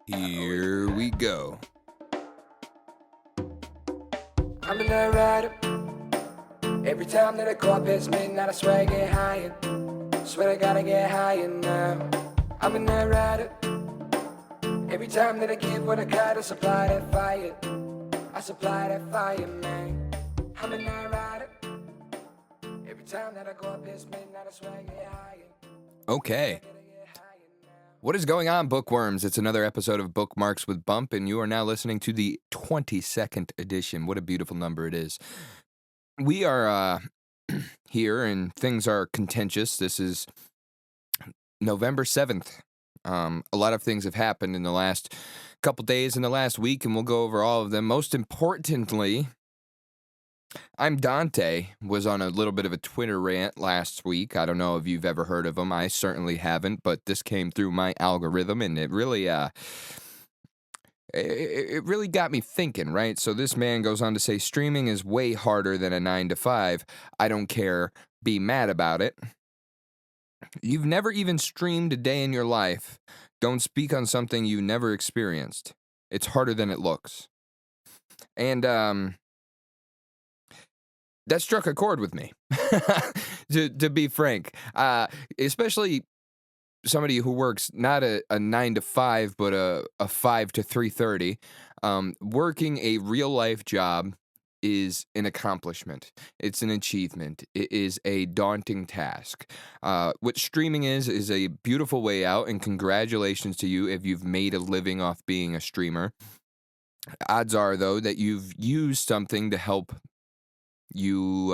Here we go. I'm a night rider. Every time that I go up past midnight, I swear I get higher. Swear I gotta get higher now. I'm a night rider. Every time that I give what I got, I supply that fire. I supply that fire, man. I'm a night rider. Every time that I go up past midnight, I swear I get higher. Okay. What is going on, bookworms? It's another episode of Bookmarks with Bump, and you are now listening to the 22nd edition. What a beautiful number it is. We are here, and things are contentious. This is November 7th. A lot of things have happened in the last couple days, in the last week, and we'll go over all of them. Most importantly, I'm Dante, was on a little bit of a Twitter rant last week. I don't know if you've ever heard of him. I certainly haven't, but this came through my algorithm, and it really got me thinking, right? So this man goes on to say, streaming is way harder than a 9 to 5. I don't care. Be mad about it. You've never even streamed a day in your life. Don't speak on something you never experienced. It's harder than it looks. And, that struck a chord with me, to be frank, especially somebody who works not a 9 to 5, but a 5 to 3:30. Working a real life job is an accomplishment. It's an achievement. It is a daunting task. What streaming is a beautiful way out, and congratulations to you if you've made a living off being a streamer. Odds are, though, that you've used something to help you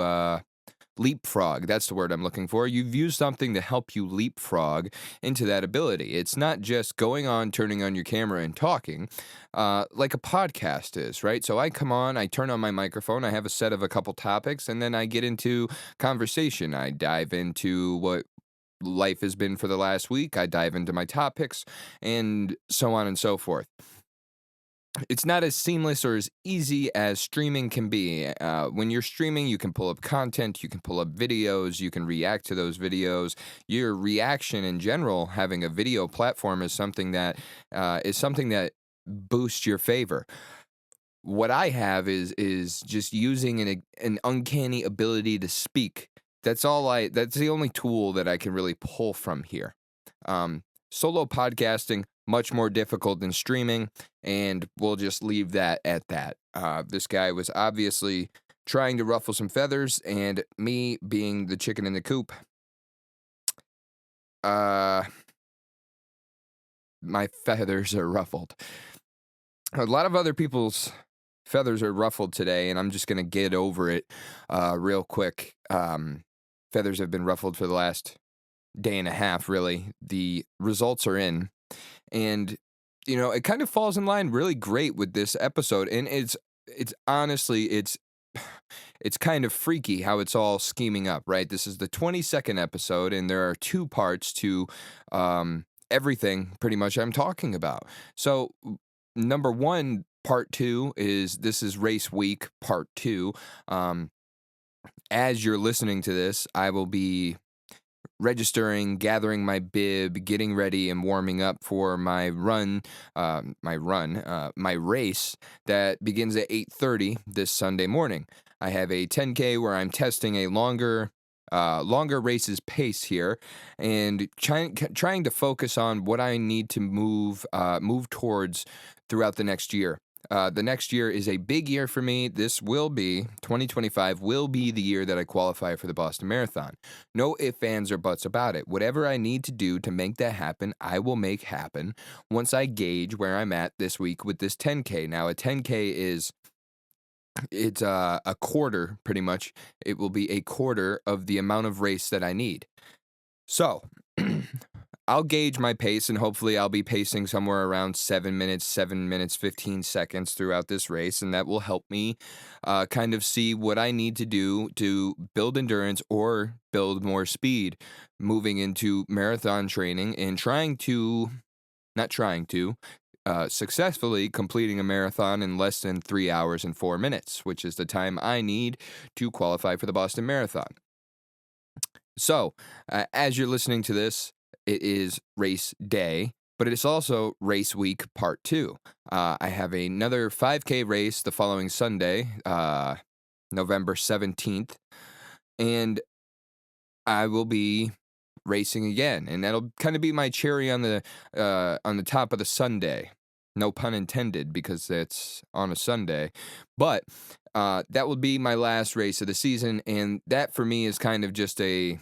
leapfrog. That's the word I'm looking for. You've used something to help you leapfrog into that ability. It's not just going on, turning on your camera and talking like a podcast is, right? So I come on, I turn on my microphone, I have a set of a couple topics, and then I get into conversation. I dive into what life has been for the last week. I dive into my topics and so on and so forth. It's not as seamless or as easy as streaming can be. When you're streaming, you can pull up content, you can pull up videos, you can react to those videos. Your reaction in general, having a video platform is something that boosts your favor. What I have is just using an uncanny ability to speak. That's the only tool that I can really pull from here. Solo podcasting, much more difficult than streaming, and we'll just leave that at that. This guy was obviously trying to ruffle some feathers, and me being the chicken in the coop, my feathers are ruffled. A lot of other people's feathers are ruffled today, and I'm just going to get over it real quick. Feathers have been ruffled for the last day and a half, really. The results are in. And, it kind of falls in line really great with this episode. And it's honestly, it's kind of freaky how it's all scheming up, right? This is the 22nd episode, and there are two parts to everything pretty much I'm talking about. So, number one, part two this is race week, part two. As you're listening to this, I will be registering, gathering my bib, getting ready, and warming up for my race that begins at 8:30 this Sunday morning. I have a 10K where I'm testing a longer races pace here, and trying to focus on what I need to move towards throughout the next year. The next year is a big year for me. 2025 will be the year that I qualify for the Boston Marathon. No ifs, ands, or buts about it. Whatever I need to do to make that happen, I will make happen once I gauge where I'm at this week with this 10K. Now, a 10K it's a quarter, pretty much. It will be a quarter of the amount of race that I need. So, I'll gauge my pace, and hopefully I'll be pacing somewhere around 7 minutes, 15 seconds throughout this race, and that will help me kind of see what I need to do to build endurance or build more speed moving into marathon training and successfully completing a marathon in less than 3 hours and 4 minutes, which is the time I need to qualify for the Boston Marathon. So, as you're listening to this, it is race day, but it's also race week part two. I have another 5K race the following Sunday, November 17th, and I will be racing again, and that'll kind of be my cherry on the top of the Sunday. No pun intended, because it's on a Sunday, but that will be my last race of the season, and that for me is kind of just a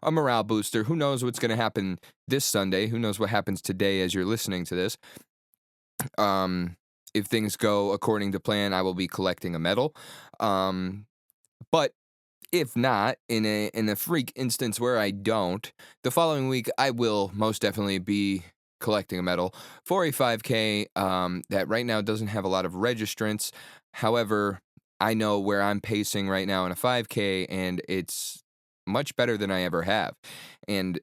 morale booster. Who knows what's going to happen this Sunday? Who knows what happens today as you're listening to this? If things go according to plan, I will be collecting a medal. But if not, in a freak instance where I don't, the following week I will most definitely be collecting a medal for a 5K that right now doesn't have a lot of registrants. However, I know where I'm pacing right now in a 5K, and it's much better than I ever have. And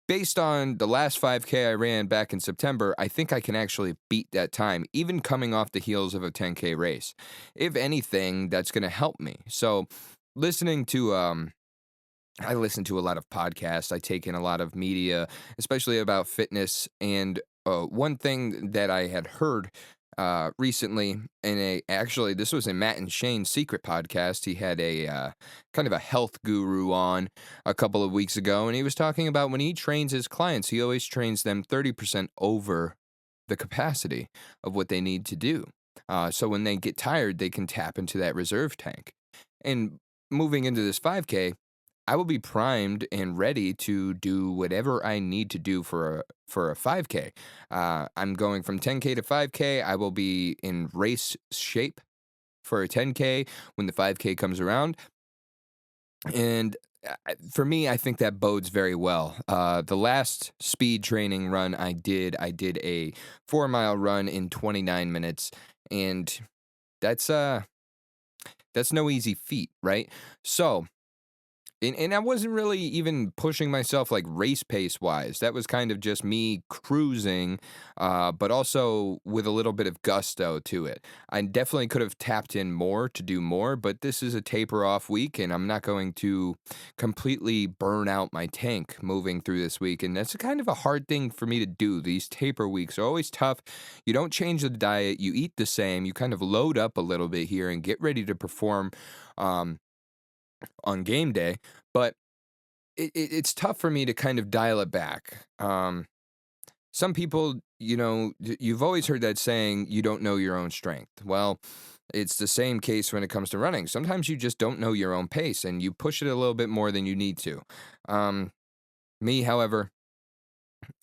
based on the last 5K I ran back in September, I think I can actually beat that time, even coming off the heels of a 10K race. If anything, that's going to help me. So, listening to I listen to a lot of podcasts. I take in a lot of media, especially about fitness. And one thing that I had heard recently actually, this was in Matt and Shane's Secret podcast. He had a kind of a health guru on a couple of weeks ago, and he was talking about when he trains his clients, he always trains them 30% over the capacity of what they need to do. So when they get tired, they can tap into that reserve tank. And moving into this 5K, I will be primed and ready to do whatever I need to do for a 5K. I'm going from 10K to 5K. I will be in race shape for a 10K when the 5K comes around. And for me, I think that bodes very well. The last speed training run I did a 4-mile run in 29 minutes, and that's no easy feat, right? So, and I wasn't really even pushing myself like race pace wise. That was kind of just me cruising, but also with a little bit of gusto to it. I definitely could have tapped in more to do more, but this is a taper off week, and I'm not going to completely burn out my tank moving through this week. And that's kind of a hard thing for me to do. These taper weeks are always tough. You don't change the diet, you eat the same, you kind of load up a little bit here and get ready to perform. On game day, but it's tough for me to kind of dial it back. Some people, you've always heard that saying, you don't know your own strength. Well, it's the same case when it comes to running. Sometimes you just don't know your own pace, and you push it a little bit more than you need to. Me, however,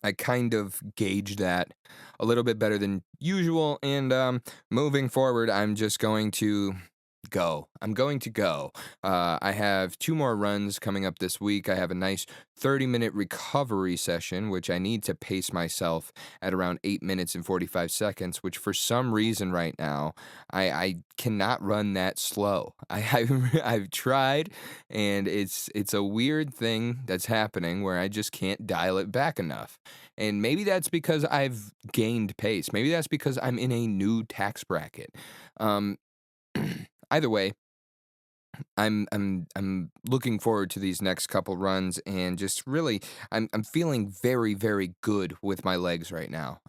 I kind of gauge that a little bit better than usual, and moving forward, I'm just going to go. I'm going to go. I have 2 more runs coming up this week. I have a nice 30-minute recovery session, which I need to pace myself at around 8 minutes and 45 seconds, which for some reason right now, I cannot run that slow. I've tried, and it's a weird thing that's happening where I just can't dial it back enough. And maybe that's because I've gained pace. Maybe that's because I'm in a new tax bracket. Either way, I'm looking forward to these next couple runs, and just really I'm feeling very, very good with my legs right now.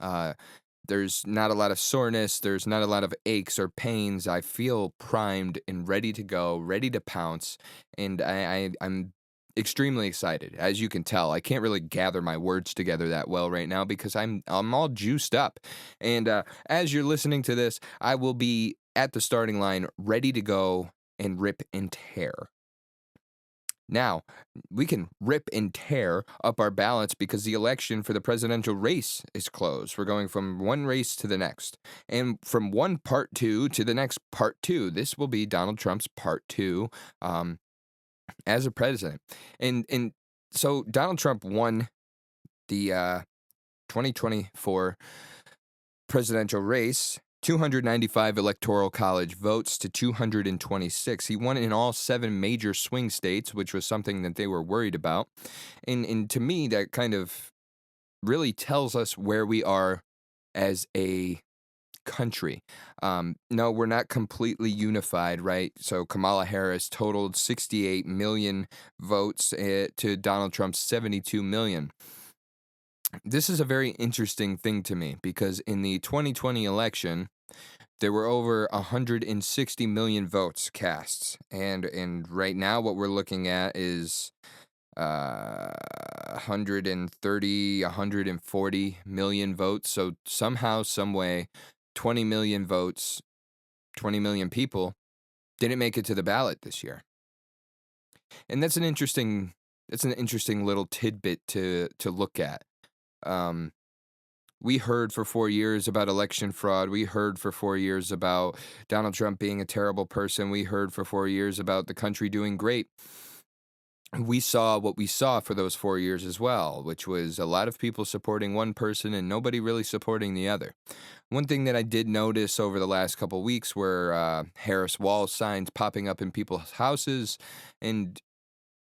There's not a lot of soreness, there's not a lot of aches or pains. I feel primed and ready to go, ready to pounce, and I'm extremely excited. As you can tell, I can't really gather my words together that well right now because I'm all juiced up. And as you're listening to this, I will be at the starting line, ready to go and rip and tear. Now, we can rip and tear up our ballots because the election for the presidential race is closed. We're going from one race to the next, and from one part 2 to the next part 2. This will be Donald Trump's part 2 as a president. And so Donald Trump won the 2024 presidential race, 295 electoral college votes to 226. He won in all 7 major swing states, which was something that they were worried about. And to me, that kind of really tells us where we are as a country. No, we're not completely unified, right? So Kamala Harris totaled 68 million votes to Donald Trump's 72 million. This is a very interesting thing to me because in the 2020 election, there were over 160 million votes cast, and right now what we're looking at is 130, 140 million votes. So somehow, some way, 20 million votes, 20 million people didn't make it to the ballot this year. And that's an interesting little tidbit to look at. Um, we heard for 4 years about election fraud. We heard for 4 years about Donald Trump being a terrible person. We heard for 4 years about the country doing great. We saw what we saw for those 4 years as well, which was a lot of people supporting one person and nobody really supporting the other. One thing that I did notice over the last couple weeks were Harris Wall signs popping up in people's houses, and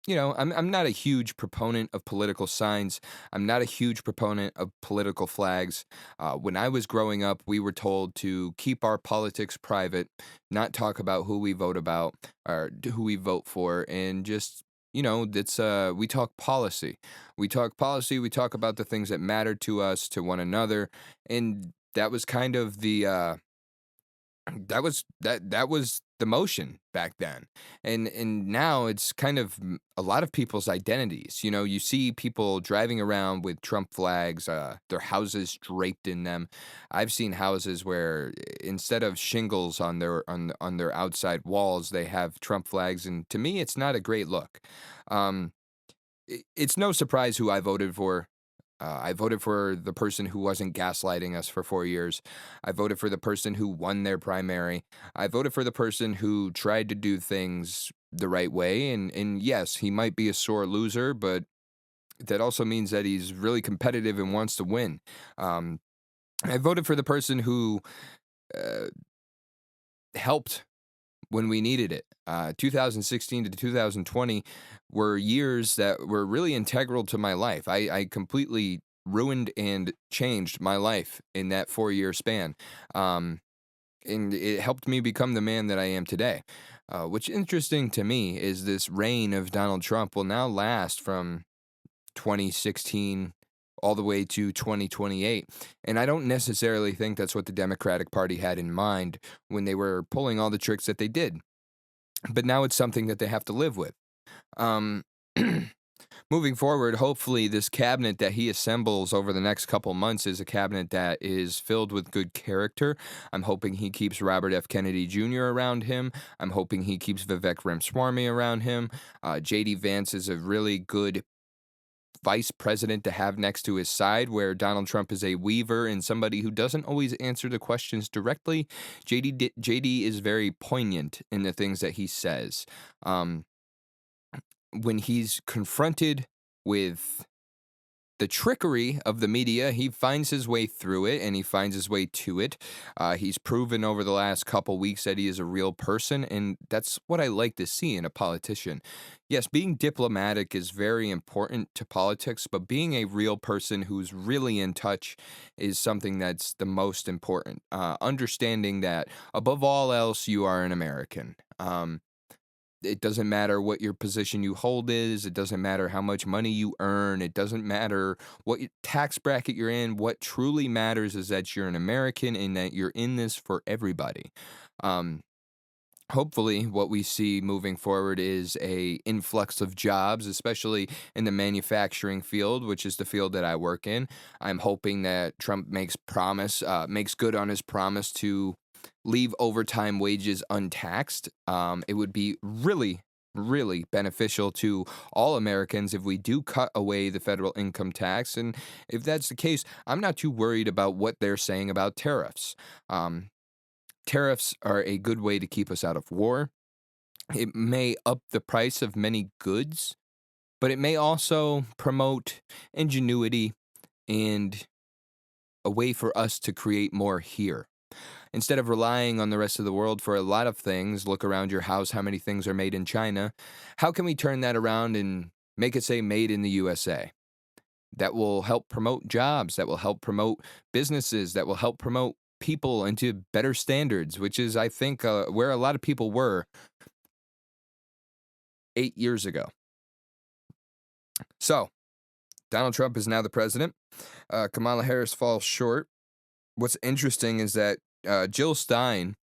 I'm not a huge proponent of political signs. I'm not a huge proponent of political flags. When I was growing up, we were told to keep our politics private, not talk about who we vote about or who we vote for, and just that's we talk policy. We talk policy. We talk about the things that matter to us, to one another, and that was kind of that was the motion back then. And now it's kind of a lot of people's identities. You see people driving around with Trump flags, their houses draped in them. I've seen houses where instead of shingles on their outside walls, they have Trump flags, and to me it's not a great look. um it's no surprise who I voted for. I voted for the person who wasn't gaslighting us for 4 years. I voted for the person who won their primary. I voted for the person who tried to do things the right way. And yes, he might be a sore loser, but that also means that he's really competitive and wants to win. Um, I voted for the person who uh, helped when we needed it. 2016 to 2020 were years that were really integral to my life. I completely ruined and changed my life in that 4 year span. Um, and it helped me become the man that I am today. Which interesting to me is this reign of Donald Trump will now last from 2016 all the way to 2028. And I don't necessarily think that's what the Democratic Party had in mind when they were pulling all the tricks that they did. But now it's something that they have to live with. Um, Moving forward, hopefully, this cabinet that he assembles over the next couple months is a cabinet that is filled with good character. I'm hoping he keeps Robert F. Kennedy Jr. around him. I'm hoping he keeps Vivek Ramaswamy around him. J.D. Vance is a really good vice president to have next to his side, where Donald Trump is a weaver and somebody who doesn't always answer the questions directly. JD is very poignant in the things that he says. Um, when he's confronted with the trickery of the media, he finds his way through it and he finds his way to it. He's proven over the last couple weeks that he is a real person, and that's what I like to see in a politician. Yes, being diplomatic is very important to politics, but being a real person who's really in touch is something that's the most important. Understanding that above all else, you are an American. It doesn't matter what your position you hold is. It doesn't matter how much money you earn. It doesn't matter what tax bracket you're in. What truly matters is that you're an American and that you're in this for everybody. Um, Hopefully, what we see moving forward is a influx of jobs, especially in the manufacturing field, which is the field that I work in. I'm hoping that Trump makes good on his promise to leave overtime wages untaxed. It would be really, really beneficial to all Americans if we do cut away the federal income tax. And if that's the case, I'm not too worried about what they're saying about tariffs. Um, Tariffs are a good way to keep us out of war. It may up the price of many goods, but it may also promote ingenuity and a way for us to create more here. Instead of relying on the rest of the world for a lot of things, look around your house, how many things are made in China. How can we turn that around and make it say made in the USA? That will help promote jobs, that will help promote businesses, that will help promote people into better standards, which is, I think, where a lot of people were 8 years ago. So, Donald Trump is now the president. Kamala Harris falls short. What's interesting is that Jill Stein,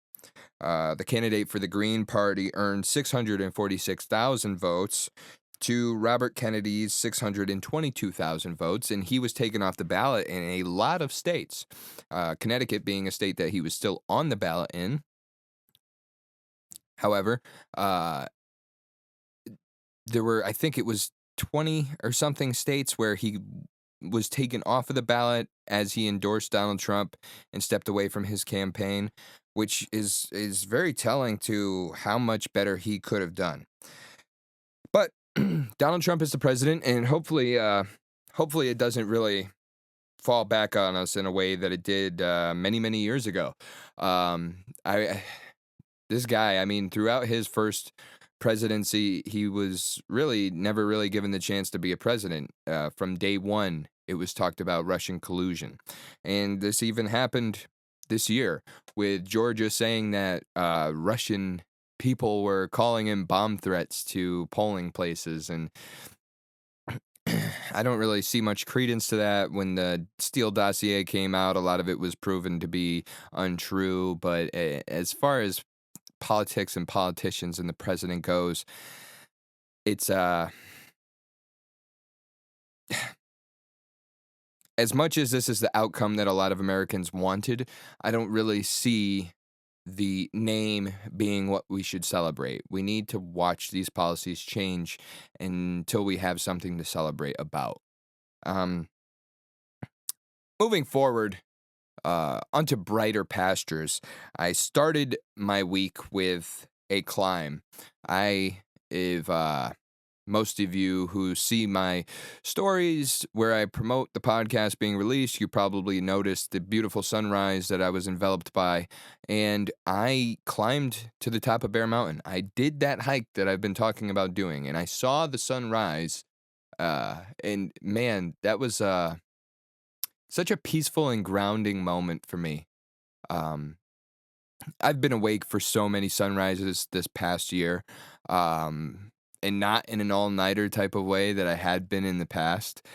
the candidate for the Green Party, earned 646,000 votes to Robert Kennedy's 622,000 votes, and he was taken off the ballot in a lot of states. Connecticut being a state that he was still on the ballot in. However, there were, I think it was 20 or something states where he was taken off of the ballot as he endorsed Donald Trump and stepped away from his campaign, which is very telling to how much better he could have done. But Donald Trump is the president, and hopefully it doesn't really fall back on us in a way that it did many years ago. This guy, I mean, throughout his first presidency, he was really never really given the chance to be a president. From day one, it was talked about Russian collusion. And this even happened this year with Georgia saying that Russian people were calling in bomb threats to polling places. And I don't really see much credence to that. When the Steele dossier came out, a lot of it was proven to be untrue. But as far as politics and politicians and the president goes, it's as much as this is the outcome that a lot of Americans wanted, I don't really see the name being what we should celebrate. We need to watch these policies change until we have something to celebrate about. Moving forward, onto brighter pastures, I started my week with a climb. If most of you who see my stories where I promote the podcast being released, you probably noticed the beautiful sunrise that I was enveloped by, and I climbed to the top of Bear Mountain. I did that hike that I've been talking about doing, and I saw the sunrise, and man, that was such a peaceful and grounding moment for me. Um, I've been awake for so many sunrises this past year, and not in an all-nighter type of way that I had been in the past.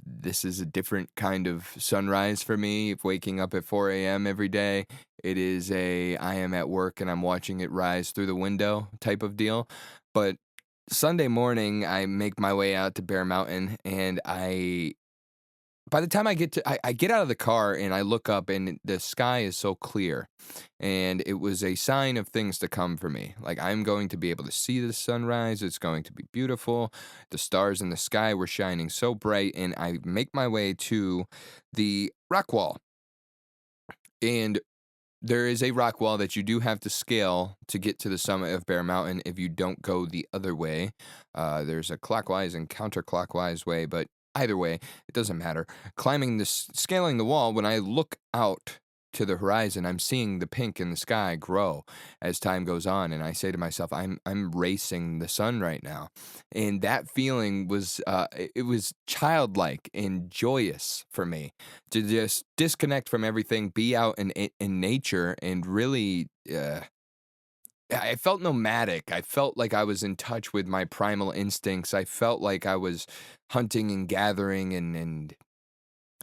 This is a different kind of sunrise for me. Waking up at 4 a.m. every day, it is I am at work and I'm watching it rise through the window type of deal. But Sunday morning, I make my way out to Bear Mountain, and by the time I get out of the car and I look up, and the sky is so clear, and it was a sign of things to come for me. Like, I'm going to be able to see the sunrise. It's going to be beautiful. The stars in the sky were shining so bright, and I make my way to the rock wall. And there is a rock wall that you do have to scale to get to the summit of Bear Mountain if you don't go the other way. There's a clockwise and counterclockwise way, but either way, it doesn't matter. Scaling the wall, when I look out to the horizon, I'm seeing the pink in the sky grow as time goes on, and I say to myself, I'm racing the sun right now. And that feeling was it was childlike and joyous for me to just disconnect from everything, be out in nature, and really I felt nomadic. I felt like I was in touch with my primal instincts. I felt like I was hunting and gathering, and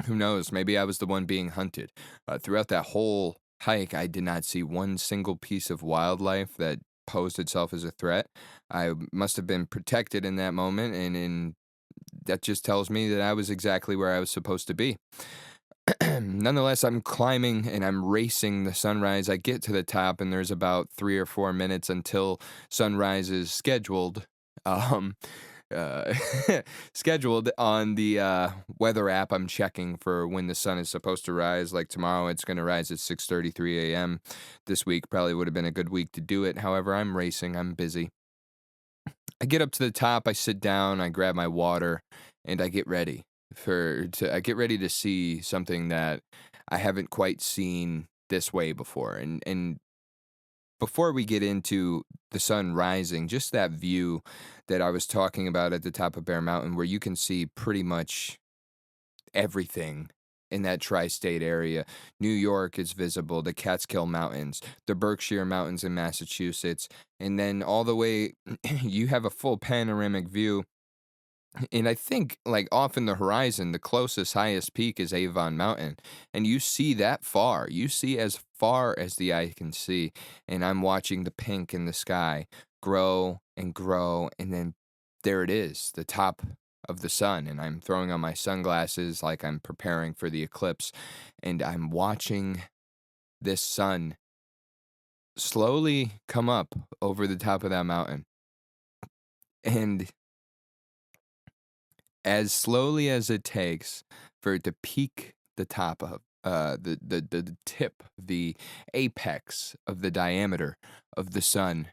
who knows, maybe I was the one being hunted. Throughout that whole hike, I did not see one single piece of wildlife that posed itself as a threat. I must have been protected in that moment, and that just tells me that I was exactly where I was supposed to be. Nonetheless, I'm climbing and I'm racing the sunrise. I get to the top, and there's about 3 or 4 minutes until sunrise is scheduled. Um, uh, Scheduled on the weather app. I'm checking for when the sun is supposed to rise. Like tomorrow, it's going to rise at 6:33 a.m. This week probably would have been a good week to do it. However, I'm racing. I'm busy. I get up to the top. I sit down. I grab my water, and I get ready. I get ready to see something that I haven't quite seen this way before. And before we get into the sun rising, just that view that I was talking about at the top of Bear Mountain, where you can see pretty much everything in that tri-state area. New York is visible, the Catskill Mountains, the Berkshire Mountains in Massachusetts, and then all the way, you have a full panoramic view And I think, like, off in the horizon, the closest, highest peak is Avon Mountain, and you see that far. You see as far as the eye can see, and I'm watching the pink in the sky grow, and then there it is, the top of the sun, and I'm throwing on my sunglasses like I'm preparing for the eclipse, and I'm watching this sun slowly come up over the top of that mountain, and as slowly as it takes for it to peak the top of the tip, the apex of the diameter of the sun,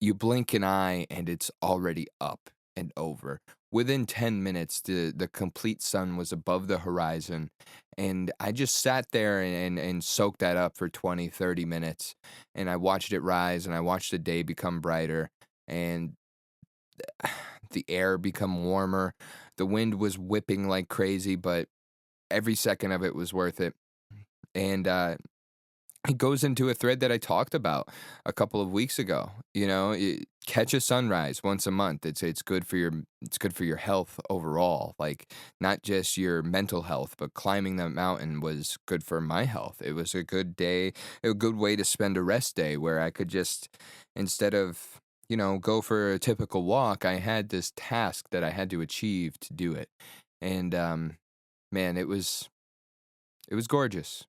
you blink an eye and it's already up and over. Within 10 minutes, the complete sun was above the horizon. And I just sat there and soaked that up for 20, 30 minutes. And I watched it rise and I watched the day become brighter. And the air become warmer. The wind was whipping like crazy, but every second of it was worth it. And it goes into a thread that I talked about a couple of weeks ago. Catch a sunrise once a month. It's good for your health overall. Like, not just your mental health, but climbing that mountain was good for my health. It was a good day, a good way to spend a rest day where I could just, instead of go for a typical walk, I had this task that I had to achieve to do it. And man, it was gorgeous.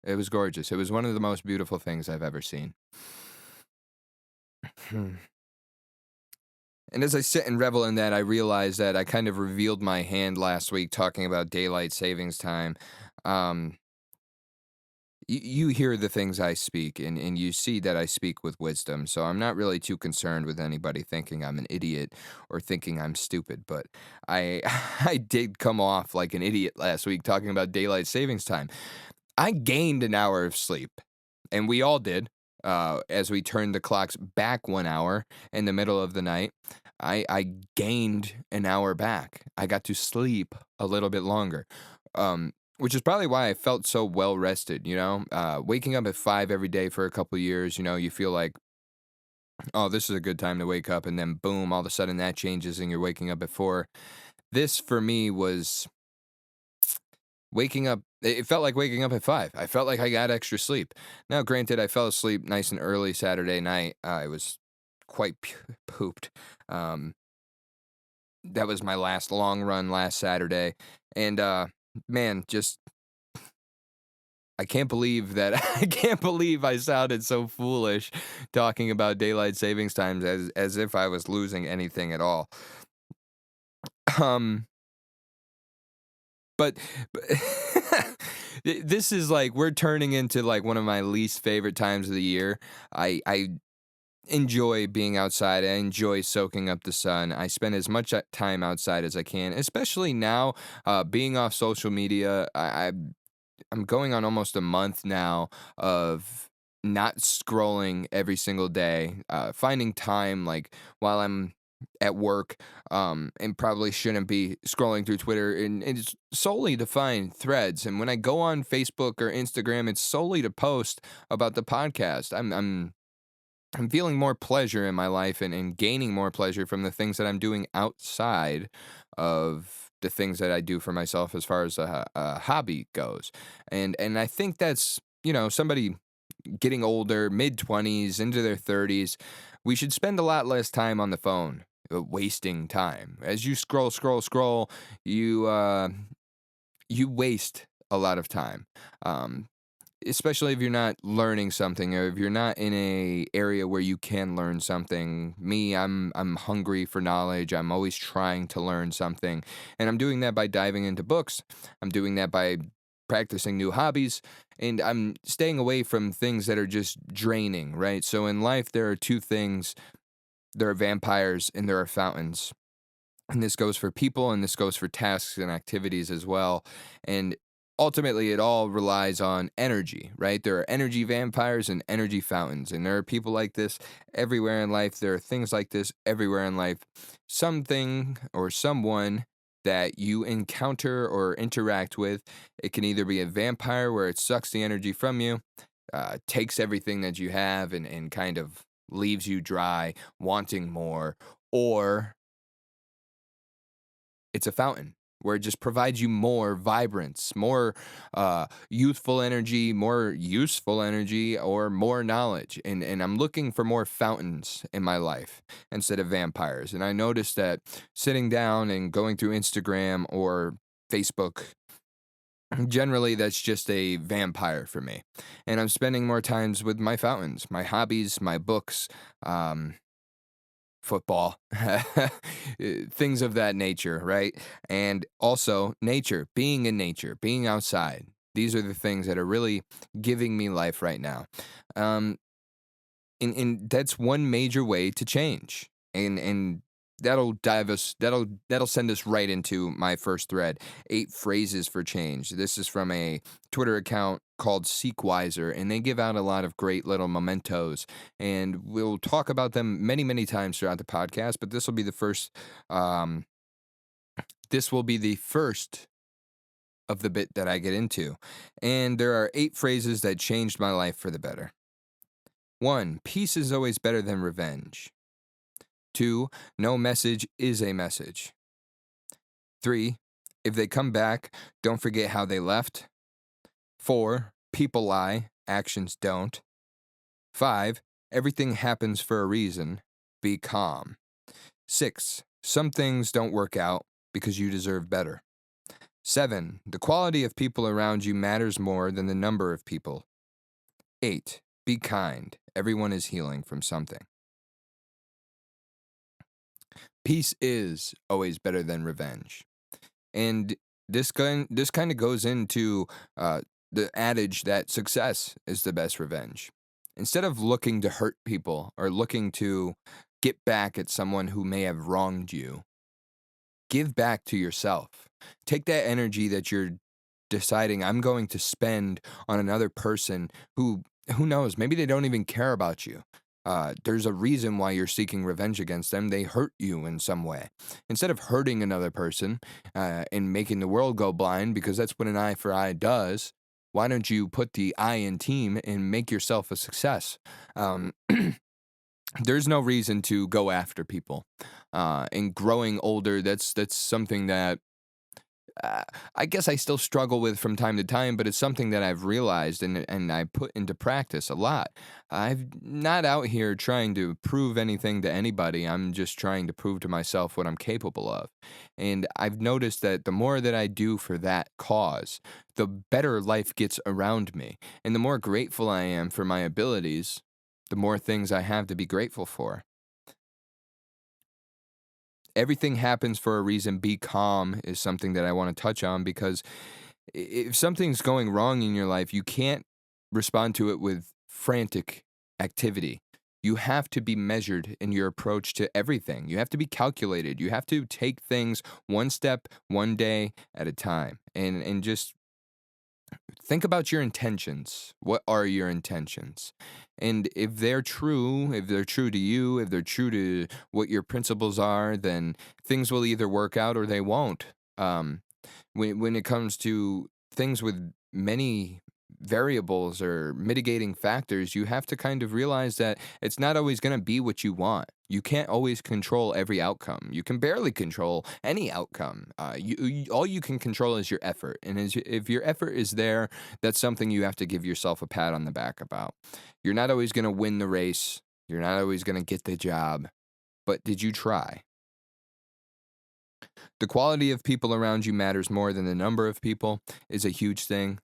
It was gorgeous. It was one of the most beautiful things I've ever seen. And as I sit and revel in that, I realize that I kind of revealed my hand last week talking about daylight savings time. Um, you hear the things I speak, and you see that I speak with wisdom. So I'm not really too concerned with anybody thinking I'm an idiot or thinking I'm stupid. But I I did come off like an idiot last week talking about daylight savings time. I gained an hour of sleep, and we all did. As we turned the clocks back 1 hour in the middle of the night, I gained an hour back. I got to sleep a little bit longer, which is probably why I felt so well rested. Waking up at 5 every day for a couple years, you feel like, oh, this is a good time to wake up, and then boom, all of a sudden that changes, and you're waking up at 4. This for me was waking up. It felt like waking up at 5. I felt like I got extra sleep. Now, granted, I fell asleep nice and early Saturday night. I was quite pooped. Um, that was my last long run last Saturday. And man, just I can't believe that I can't believe I sounded so foolish talking about daylight savings times as if I was losing anything at all. Um but this is like we're turning into like one of my least favorite times of the year. I enjoy being outside. I enjoy soaking up the sun. I spend as much time outside as I can, especially now, being off social media. I'm going on almost a month now of not scrolling every single day, finding time like while I'm at work, and probably shouldn't be scrolling through Twitter, and it's solely to find threads. And when I go on Facebook or Instagram, it's solely to post about the podcast. I'm feeling more pleasure in my life and gaining more pleasure from the things that I'm doing outside of the things that I do for myself as far as a hobby goes. And I think that's, somebody getting older, mid 20s into their 30s, we should spend a lot less time on the phone, wasting time. As you scroll, you waste a lot of time. Um, Especially if you're not learning something, or if you're not in a area where you can learn something. I'm hungry for knowledge. I'm always trying to learn something, and I'm doing that by diving into books. I'm doing that by practicing new hobbies, and I'm staying away from things that are just draining, right? So in life there are two things. There are vampires and there are fountains. And this goes for people, and this goes for tasks and activities as well. And ultimately, it all relies on energy, right? There are energy vampires and energy fountains. And there are people like this everywhere in life. There are things like this everywhere in life. Something or someone that you encounter or interact with, it can either be a vampire where it sucks the energy from you, takes everything that you have, and kind of leaves you dry, wanting more, or It's a fountain where it just provides you more vibrance, more youthful energy, more useful energy, or more knowledge. And I'm looking for more fountains in my life instead of vampires. And I noticed that sitting down and going through Instagram or Facebook, generally that's just a vampire for me. And I'm spending more times with my fountains, my hobbies, my books, um, football, things of that nature, right? And also nature, being in nature, being outside. These are the things that are really giving me life right now. Um, and that's one major way to change. And that'll send us right into my first thread, 8 phrases for change. This is from a Twitter account called Seekwiser, and they give out a lot of great little mementos, and we'll talk about them many times throughout the podcast, but um this will be the first of the bit that I get into. And there are 8 phrases that changed my life for the better. 1, peace is always better than revenge. 2, no message is a message. 3, if they come back, don't forget how they left. 4, people lie, actions don't. 5, everything happens for a reason. Be calm. 6, some things don't work out because you deserve better. 7, the quality of people around you matters more than the number of people. 8, be kind. Everyone is healing from something. Peace is always better than revenge. And this kind of goes into the adage that success is the best revenge. Instead of looking to hurt people or looking to get back at someone who may have wronged you, give back to yourself. Take that energy that you're deciding I'm going to spend on another person who knows, maybe they don't even care about you. There's a reason why you're seeking revenge against them. They hurt you in some way. Instead of hurting another person and making the world go blind, because that's what an eye for eye does, why don't you put the I in team and make yourself a success? Um, there's no reason to go after people. And growing older, that's something that uh, I guess I still struggle with from time to time, but it's something that I've realized and I put into practice a lot. I'm not out here trying to prove anything to anybody. I'm just trying to prove to myself what I'm capable of. And I've noticed that the more that I do for that cause, the better life gets around me. And the more grateful I am for my abilities, the more things I have to be grateful for. Everything happens for a reason. Be calm is something that I want to touch on because if something's going wrong in your life, you can't respond to it with frantic activity. You have to be measured in your approach to everything. You have to be calculated. You have to take things one step, one day at a time. And just think about your intentions. What are your intentions? And if they're true to you, if they're true to what your principles are, then things will either work out or they won't. Um, when it comes to things with many variables or mitigating factors, you have to kind of realize that it's not always going to be what you want. You can't always control every outcome. You can barely control any outcome. All you can control is your effort, and if your effort is there, that's something you have to give yourself a pat on the back about. You're not always going to win the race. You're not always going to get the job, but did you try? The quality of people around you matters more than the number of people is a huge thing.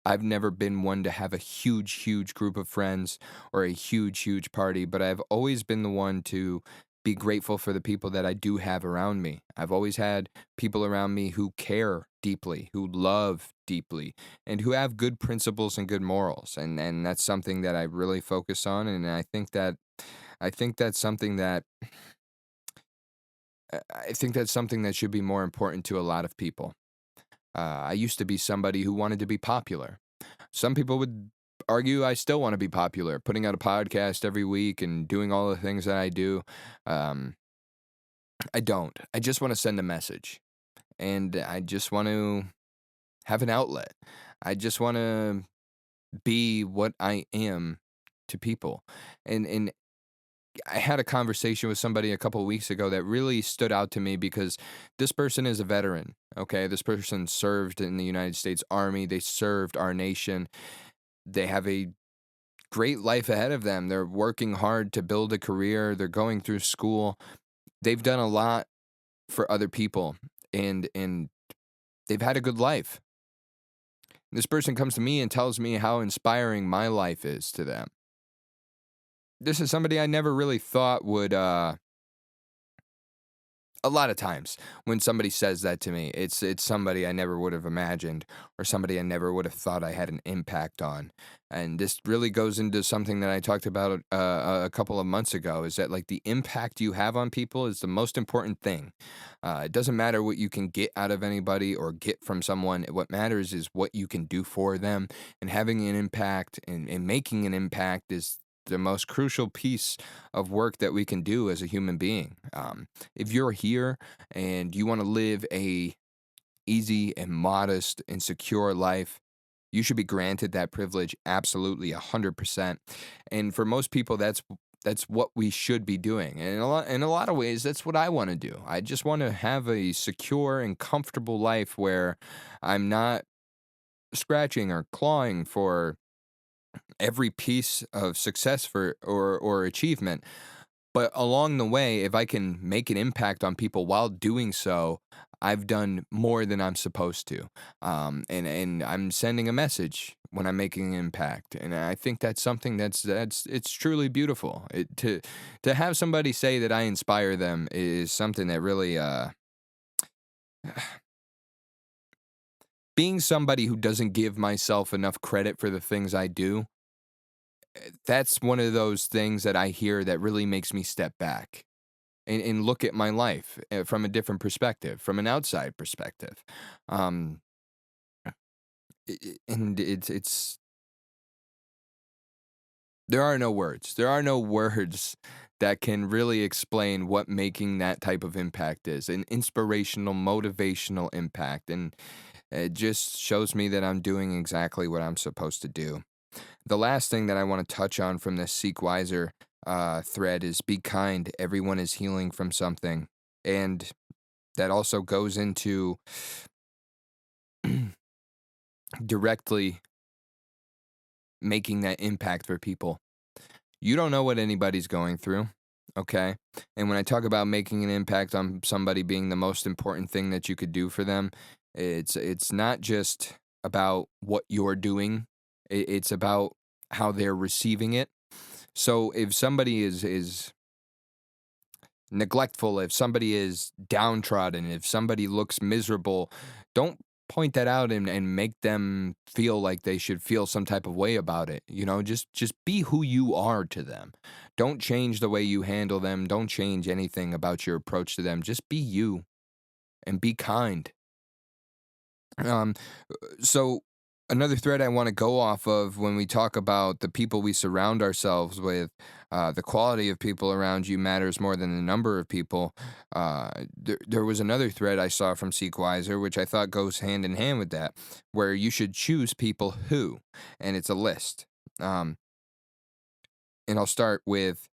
I've never been one to have a huge group of friends or a huge party, but I've always been the one to be grateful for the people that I do have around me. I've always had people around me who care deeply, who love deeply, and who have good principles and good morals. And that's something that I really focus on. And I think that's something that I think that's something that should be more important to a lot of people. I used to be somebody who wanted to be popular. Some people would argue I still want to be popular, putting out a podcast every week and doing all the things that I do. Um, I don't. I just want to send a message, and I just want to have an outlet. I just want to be what I am to people. And I had a conversation with somebody a couple of weeks ago that really stood out to me because this person is a veteran. Okay. This person served in the United States Army, they served our nation. They have a great life ahead of them. They're working hard to build a career, they're going through school. They've done a lot for other people, and they've had a good life. This person comes to me and tells me how inspiring my life is to them. This is somebody I never really thought would, a lot of times when somebody says that to me, it's somebody I never would have imagined or somebody I never would have thought I had an impact on. And this really goes into something that I talked about a couple of months ago, is that like the impact you have on people is the most important thing. It doesn't matter what you can get out of anybody or get from someone. What matters is what you can do for them, and having an impact and making an impact is the most crucial piece of work that we can do as a human being. If you're here and you want to live a easy and modest and secure life, you should be granted that privilege absolutely 100%. And for most people, that's what we should be doing. And in a lot of ways, that's what I want to do. I just want to have a secure and comfortable life where I'm not scratching or clawing for every piece of success for or achievement. But along the way, if I can make an impact on people while doing so, I've done more than I'm supposed to. And I'm sending a message when I'm making an impact. And I think that's something that's it's truly beautiful. To have somebody say that I inspire them is something that really being somebody who doesn't give myself enough credit for the things I do, that's one of those things that I hear that really makes me step back and look at my life from a different perspective, from an outside perspective. Um, and it's there are no words. There are no words that can really explain what making that type of impact is, an inspirational, motivational impact. And it just shows me that I'm doing exactly what I'm supposed to do. The last thing that I want to touch on from this Seek Wiser thread is be kind. Everyone is healing from something. And that also goes into directly making that impact for people. You don't know what anybody's going through, okay? And when I talk about making an impact on somebody being the most important thing that you could do for them, it's not just about what you're doing. It's about how they're receiving it. So if somebody is neglectful, if somebody is downtrodden, if somebody looks miserable, don't point that out and make them feel like they should feel some type of way about it. Just be who you are to them. Don't change the way you handle them. Don't change anything about your approach to them. Just be you and be kind. Um, so another thread I want to go off of when we talk about the people we surround ourselves with, the quality of people around you matters more than the number of people. There was another thread I saw from Seekwiser, which I thought goes hand in hand with that, where you should choose people who, and it's a list. Um, and I'll start with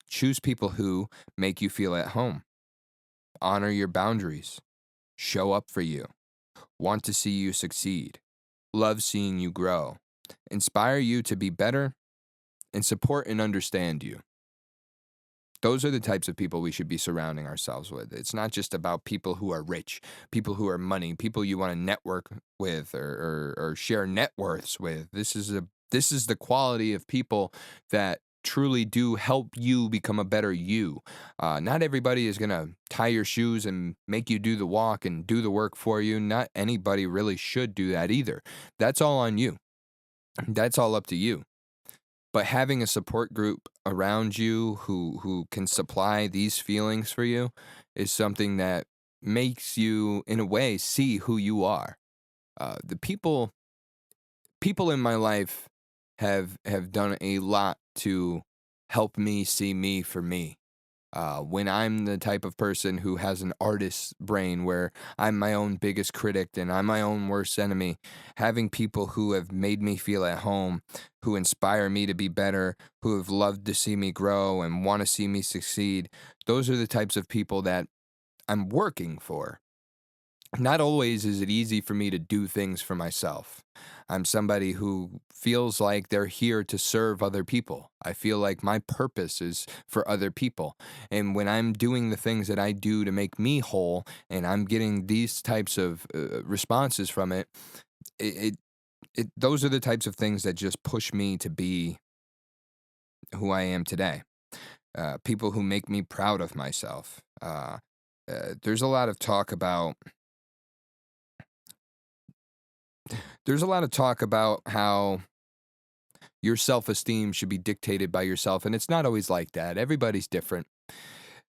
choose people who make you feel at home, honor your boundaries, show up for you, want to see you succeed, love seeing you grow, inspire you to be better, and support and understand you. Those are the types of people we should be surrounding ourselves with. It's not just about people who are rich, people who are money, people you want to network with or share net worths with. This is the quality of people that truly do help you become a better you. Not everybody is going to tie your shoes and make you do the walk and do the work for you. Not anybody really should do that either. That's all on you. That's all up to you. But having a support group around you who can supply these feelings for you is something that makes you, in a way, see who you are. The people in my life have done a lot to help me see me for me. When I'm the type of person who has an artist's brain where I'm my own biggest critic and I'm my own worst enemy, having people who have made me feel at home, who inspire me to be better, who have loved to see me grow and want to see me succeed, those are the types of people that I'm working for. Not always is it easy for me to do things for myself. I'm somebody who feels like they're here to serve other people. I feel like my purpose is for other people. And when I'm doing the things that I do to make me whole and I'm getting these types of responses from it, it, those are the types of things that just push me to be who I am today. People who make me proud of myself. There's a lot of talk about There's a lot of talk about how your self-esteem should be dictated by yourself, and it's not always like that. Everybody's different.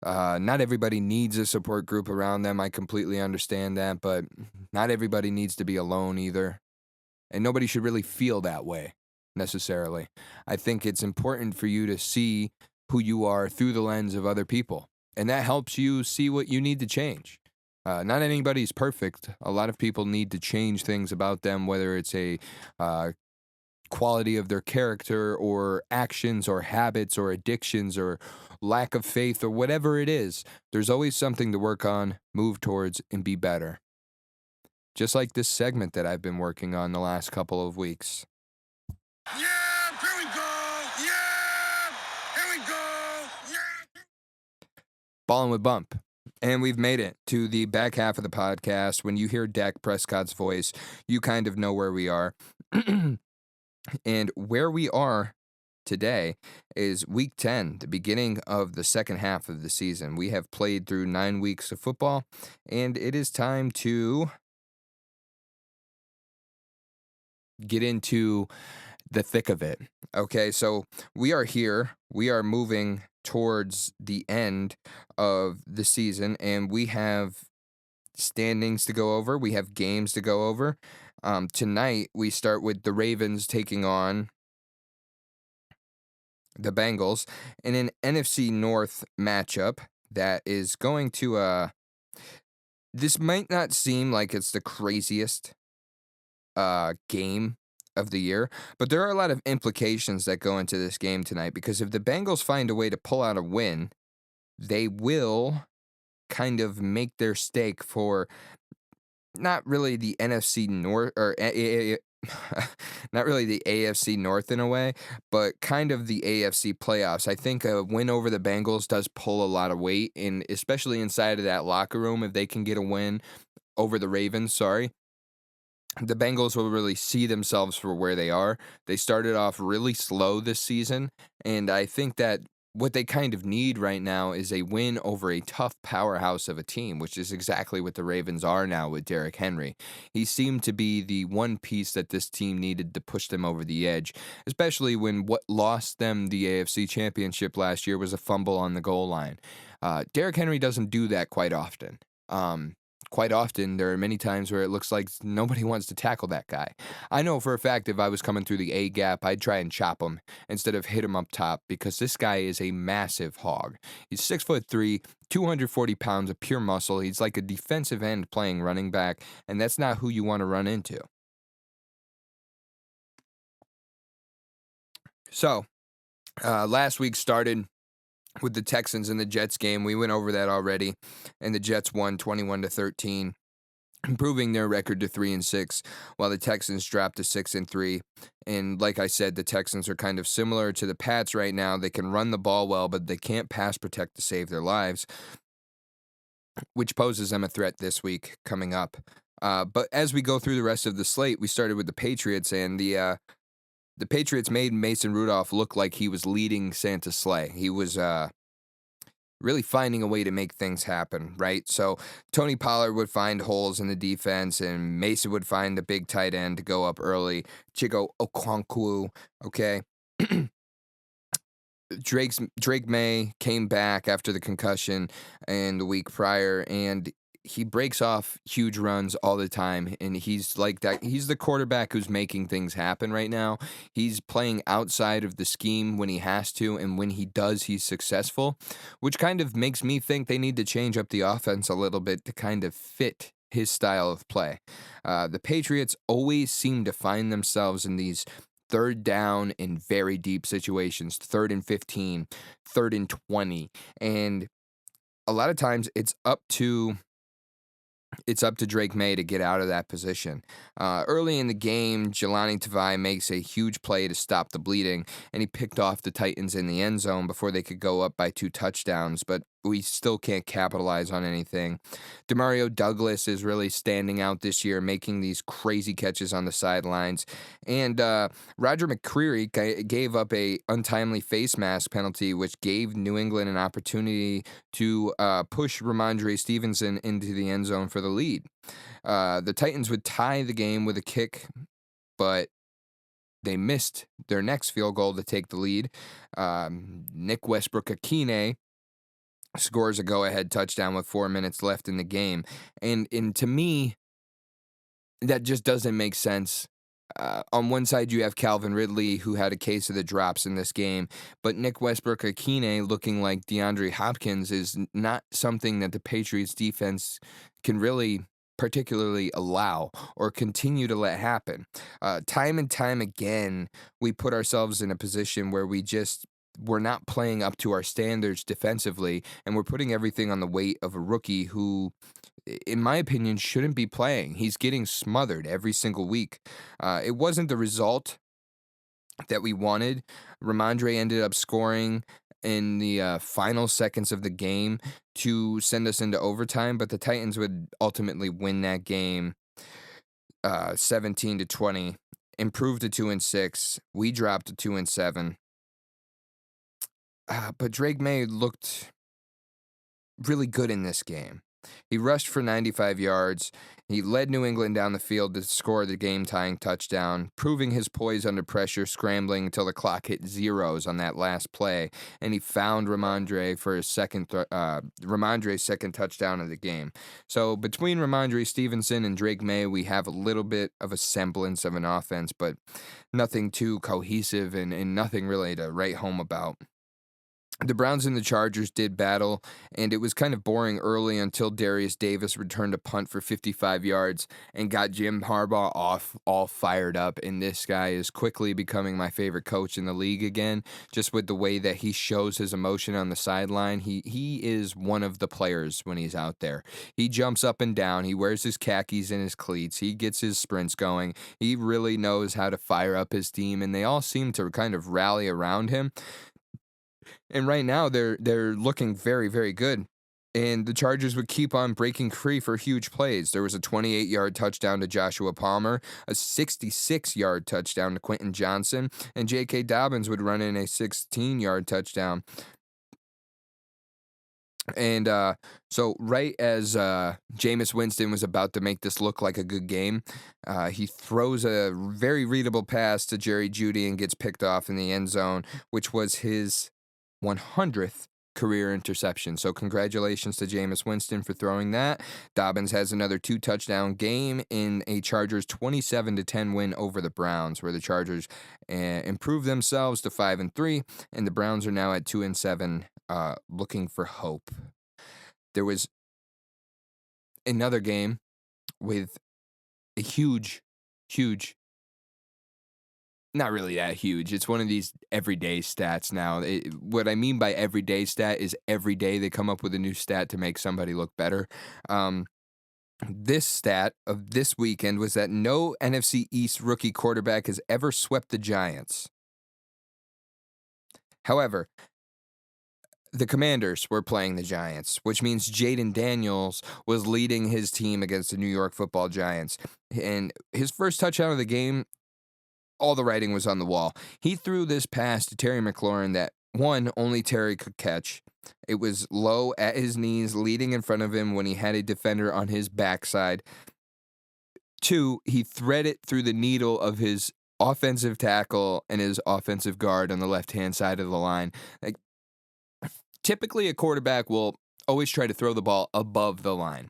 Not everybody needs a support group around them. I completely understand that, but not everybody needs to be alone either. And nobody should really feel that way necessarily. I think it's important for you to see who you are through the lens of other people, and that helps you see what you need to change. Not anybody's perfect. A lot of people need to change things about them, whether it's a uh, quality of their character or actions or habits or addictions or lack of faith or whatever it is. There's always something to work on, move towards, and be better. Just like this segment that I've been working on the last couple of weeks. Yeah, here we go. Yeah, here we go. Yeah. Ballin' with Bump. And we've made it to the back half of the podcast. When you hear Dak Prescott's voice, you kind of know where we are. And where we are today is week 10, the beginning of the second half of the season. We have played through 9 weeks of football, and it is time to get into the thick of it. Okay, so we are here. We are moving towards the end of the season, and we have standings to go over. We have games to go over. Tonight, we start with the Ravens taking on the Bengals in an NFC North matchup that is going to, this might not seem like it's the craziest game of the year, but there are a lot of implications that go into this game tonight because if the Bengals find a way to pull out a win, they will kind of make their stake for not really the NFC North or not really the AFC North in a way, but kind of the AFC playoffs. I think a win over the Bengals does pull a lot of weight, and especially inside of that locker room, if they can get a win over the Ravens, the Bengals will really see themselves for where they are. They started off really slow this season, and I think that what they kind of need right now is a win over a tough powerhouse of a team, which is exactly what the Ravens are now with Derrick Henry. He seemed to be the one piece that this team needed to push them over the edge, especially when what lost them the AFC Championship last year was a fumble on the goal line. Derrick Henry doesn't do that quite often. Quite often, there are many times where it looks like nobody wants to tackle that guy. I know for a fact if I was coming through the A gap, I'd try and chop him instead of hit him up top because this guy is a massive hog. He's 6'3", 240 pounds of pure muscle. He's like a defensive end playing running back, and that's not who you want to run into. So, last week started with the Texans and the Jets game. We went over that already, and the Jets won 21-13, improving their record to 3-6, while the Texans dropped to 6-3. And like I said, the Texans are kind of similar to the Pats right now. They can run the ball well, but they can't pass protect to save their lives, which poses them a threat this week coming up. But as we go through the rest of the slate, we started with the Patriots, and the Patriots made Mason Rudolph look like he was leading Santa's sleigh. He was really finding a way to make things happen, right? So Tony Pollard would find holes in the defense, and Mason would find the big tight end to go up early. Chigo Okonkwo, okay? Drake May came back after the concussion and the week prior, and he breaks off huge runs all the time, and he's like that. He's the quarterback who's making things happen right now. He's playing outside of the scheme when he has to, and when he does, he's successful, which kind of makes me think they need to change up the offense a little bit to kind of fit his style of play. The Patriots always seem to find themselves in these third down in very deep situations, 3rd and 15, 3rd and 20, and a lot of times it's up to Drake May to get out of that position. Early in the game, Jelani Tavai makes a huge play to stop the bleeding, and he picked off the Titans in the end zone before they could go up by 2 touchdowns, but we still can't capitalize on anything. Demario Douglas is really standing out this year, making these crazy catches on the sidelines, and Roger McCreary gave up a untimely face mask penalty, which gave New England an opportunity to push Ramondre Stevenson into the end zone for the lead. The Titans would tie the game with a kick, but they missed their next field goal to take the lead. Nick Westbrook-Akine scores a go-ahead touchdown with 4 minutes left in the game. And to me, that just doesn't make sense. On one side, you have Calvin Ridley, who had a case of the drops in this game, but Nick Westbrook-Akine looking like DeAndre Hopkins is not something that the Patriots defense can really particularly allow or continue to let happen. Time and time again, we put ourselves in a position where we're not playing up to our standards defensively, and we're putting everything on the weight of a rookie who, in my opinion, shouldn't be playing. He's getting smothered every single week. It wasn't the result that we wanted. Ramondre ended up scoring in the final seconds of the game to send us into overtime, but the Titans would ultimately win that game 17-20, improved to 2-6. We dropped to 2-7. But Drake May looked really good in this game. He rushed for 95 yards. He led New England down the field to score the game-tying touchdown, proving his poise under pressure, scrambling until the clock hit zeros on that last play, and he found Ramondre for his Ramondre's second touchdown of the game. So between Ramondre Stevenson and Drake May, we have a little bit of a semblance of an offense, but nothing too cohesive and nothing really to write home about. The Browns and the Chargers did battle, and it was kind of boring early until Darius Davis returned a punt for 55 yards and got Jim Harbaugh off all fired up, and this guy is quickly becoming my favorite coach in the league again, just with the way that he shows his emotion on the sideline. He is one of the players when he's out there. He jumps up and down. He wears his khakis and his cleats. He gets his sprints going. He really knows how to fire up his team, and they all seem to kind of rally around him. And right now, they're looking very, very good. And the Chargers would keep on breaking free for huge plays. There was a 28-yard touchdown to Joshua Palmer, a 66-yard touchdown to Quentin Johnson, and J.K. Dobbins would run in a 16-yard touchdown. And so right as Jameis Winston was about to make this look like a good game, he throws a very readable pass to Jerry Jeudy and gets picked off in the end zone, which was his 100th career interception. So congratulations to Jameis Winston for throwing that. Dobbins has another 2-touchdown game in a Chargers 27-10 win over the Browns, where the Chargers improve themselves to 5-3, and the Browns are now at 2-7, looking for hope. There was another game with a huge, not really that huge. It's one of these everyday stats now. What I mean by everyday stat is every day they come up with a new stat to make somebody look better. This stat of this weekend was that no NFC East rookie quarterback has ever swept the Giants. However, the Commanders were playing the Giants, which means Jaden Daniels was leading his team against the New York Football Giants. And his first touchdown of the game, all the writing was on the wall. He threw this pass to Terry McLaurin that, one, only Terry could catch. It was low at his knees, leading in front of him when he had a defender on his backside. Two, he thread it through the needle of his offensive tackle and his offensive guard on the left-hand side of the line. Typically, a quarterback will always try to throw the ball above the line.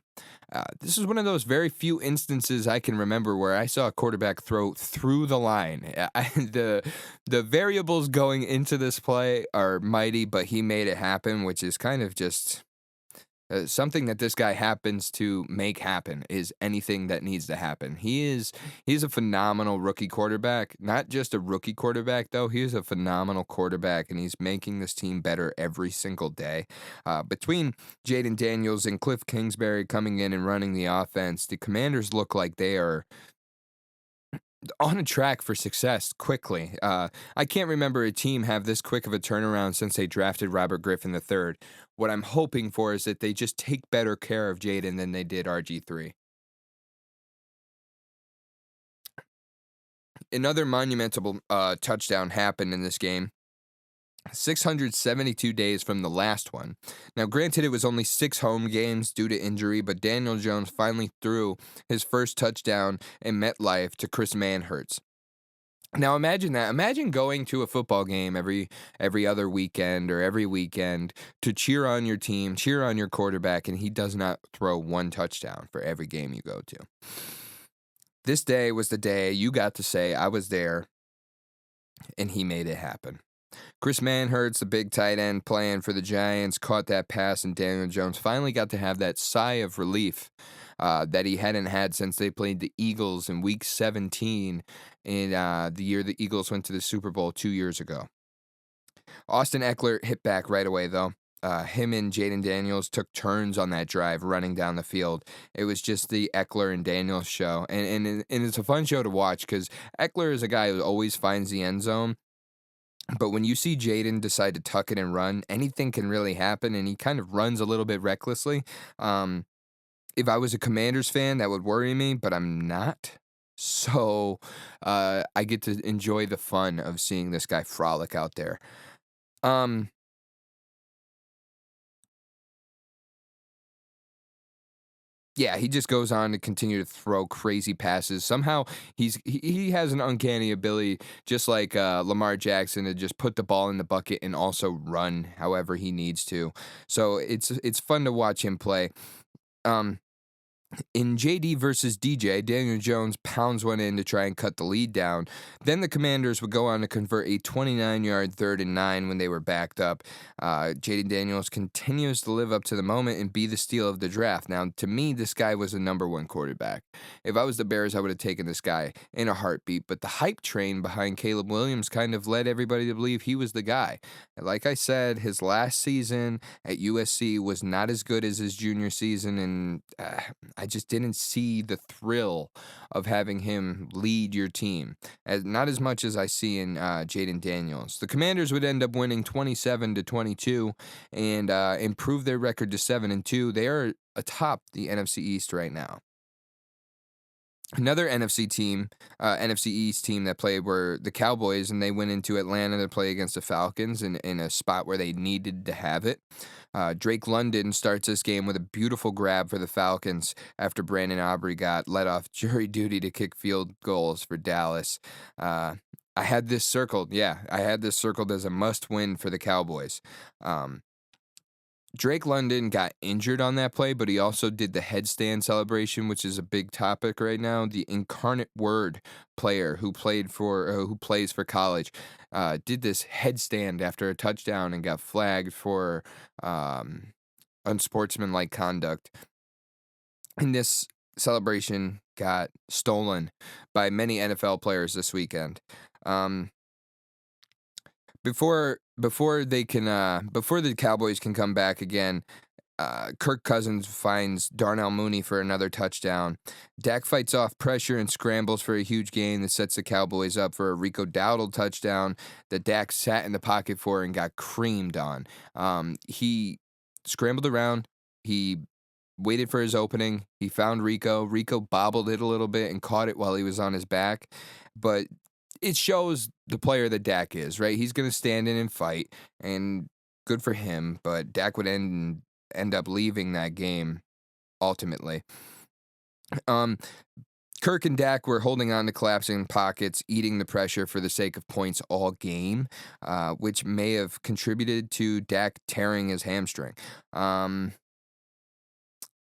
This is one of those very few instances I can remember where I saw a quarterback throw through the line. The variables going into this play are mighty, but he made it happen, which is kind of just something that this guy happens to make happen. Is anything that needs to happen. He's a phenomenal rookie quarterback. Not just a rookie quarterback, though. He is a phenomenal quarterback, and he's making this team better every single day. Between Jaden Daniels and Cliff Kingsbury coming in and running the offense, the Commanders look like they are on a track for success quickly. I can't remember a team have this quick of a turnaround since they drafted Robert Griffin III. What I'm hoping for is that they just take better care of Jaden than they did RG3. Another monumental touchdown happened in this game. 672 days from the last one. Now, granted, it was only 6 home games due to injury, but Daniel Jones finally threw his first touchdown in MetLife to Chris Manhertz. Now, imagine that. Imagine going to a football game every other weekend or every weekend to cheer on your team, cheer on your quarterback, and he does not throw one touchdown for every game you go to. This day was the day you got to say, I was there, and he made it happen. Chris Manhertz, the big tight end playing for the Giants, caught that pass, and Daniel Jones finally got to have that sigh of relief that he hadn't had since they played the Eagles in Week 17 in the year the Eagles went to the Super Bowl 2 years ago. Austin Eckler hit back right away, though. Him and Jaden Daniels took turns on that drive running down the field. It was just the Eckler and Daniels show, and it's a fun show to watch because Eckler is a guy who always finds the end zone. But when you see Jaden decide to tuck it and run, anything can really happen, and he kind of runs a little bit recklessly. If I was a Commanders fan, that would worry me, but I'm not. So I get to enjoy the fun of seeing this guy frolic out there. Yeah, he just goes on to continue to throw crazy passes. Somehow he has an uncanny ability, just like Lamar Jackson, to just put the ball in the bucket and also run however he needs to. So it's fun to watch him play. In JD versus DJ, Daniel Jones pounds one in to try and cut the lead down. Then the Commanders would go on to convert a 29-yard 3rd and 9 when they were backed up. Jaden Daniels continues to live up to the moment and be the steal of the draft. Now, to me, this guy was a number 1 quarterback. If I was the Bears, I would have taken this guy in a heartbeat. But the hype train behind Caleb Williams kind of led everybody to believe he was the guy. Like I said, his last season at USC was not as good as his junior season, and I just didn't see the thrill of having him lead your team, not as much as I see in Jaden Daniels. The Commanders would end up winning 27-22 and improve their record to 7-2. They are atop the NFC East right now. Another NFC East team that played were the Cowboys, and they went into Atlanta to play against the Falcons in a spot where they needed to have it. Drake London starts this game with a beautiful grab for the Falcons after Brandon Aubrey got let off jury duty to kick field goals for Dallas. I had this circled. Yeah, I had this circled as a must-win for the Cowboys. Drake London got injured on that play, but he also did the headstand celebration, which is a big topic right now. The Incarnate Word player who plays for college did this headstand after a touchdown and got flagged for unsportsmanlike conduct. And this celebration got stolen by many NFL players this weekend. Before the Cowboys can come back again, Kirk Cousins finds Darnell Mooney for another touchdown. Dak fights off pressure and scrambles for a huge gain that sets the Cowboys up for a Rico Dowdle touchdown that Dak sat in the pocket for and got creamed on. He scrambled around. He waited for his opening. He found Rico. Rico bobbled it a little bit and caught it while he was on his back. But it shows the player that Dak is, right? He's going to stand in and fight, and good for him, but Dak would end up leaving that game ultimately. Kirk and Dak were holding on to collapsing pockets, eating the pressure for the sake of points all game, which may have contributed to Dak tearing his hamstring.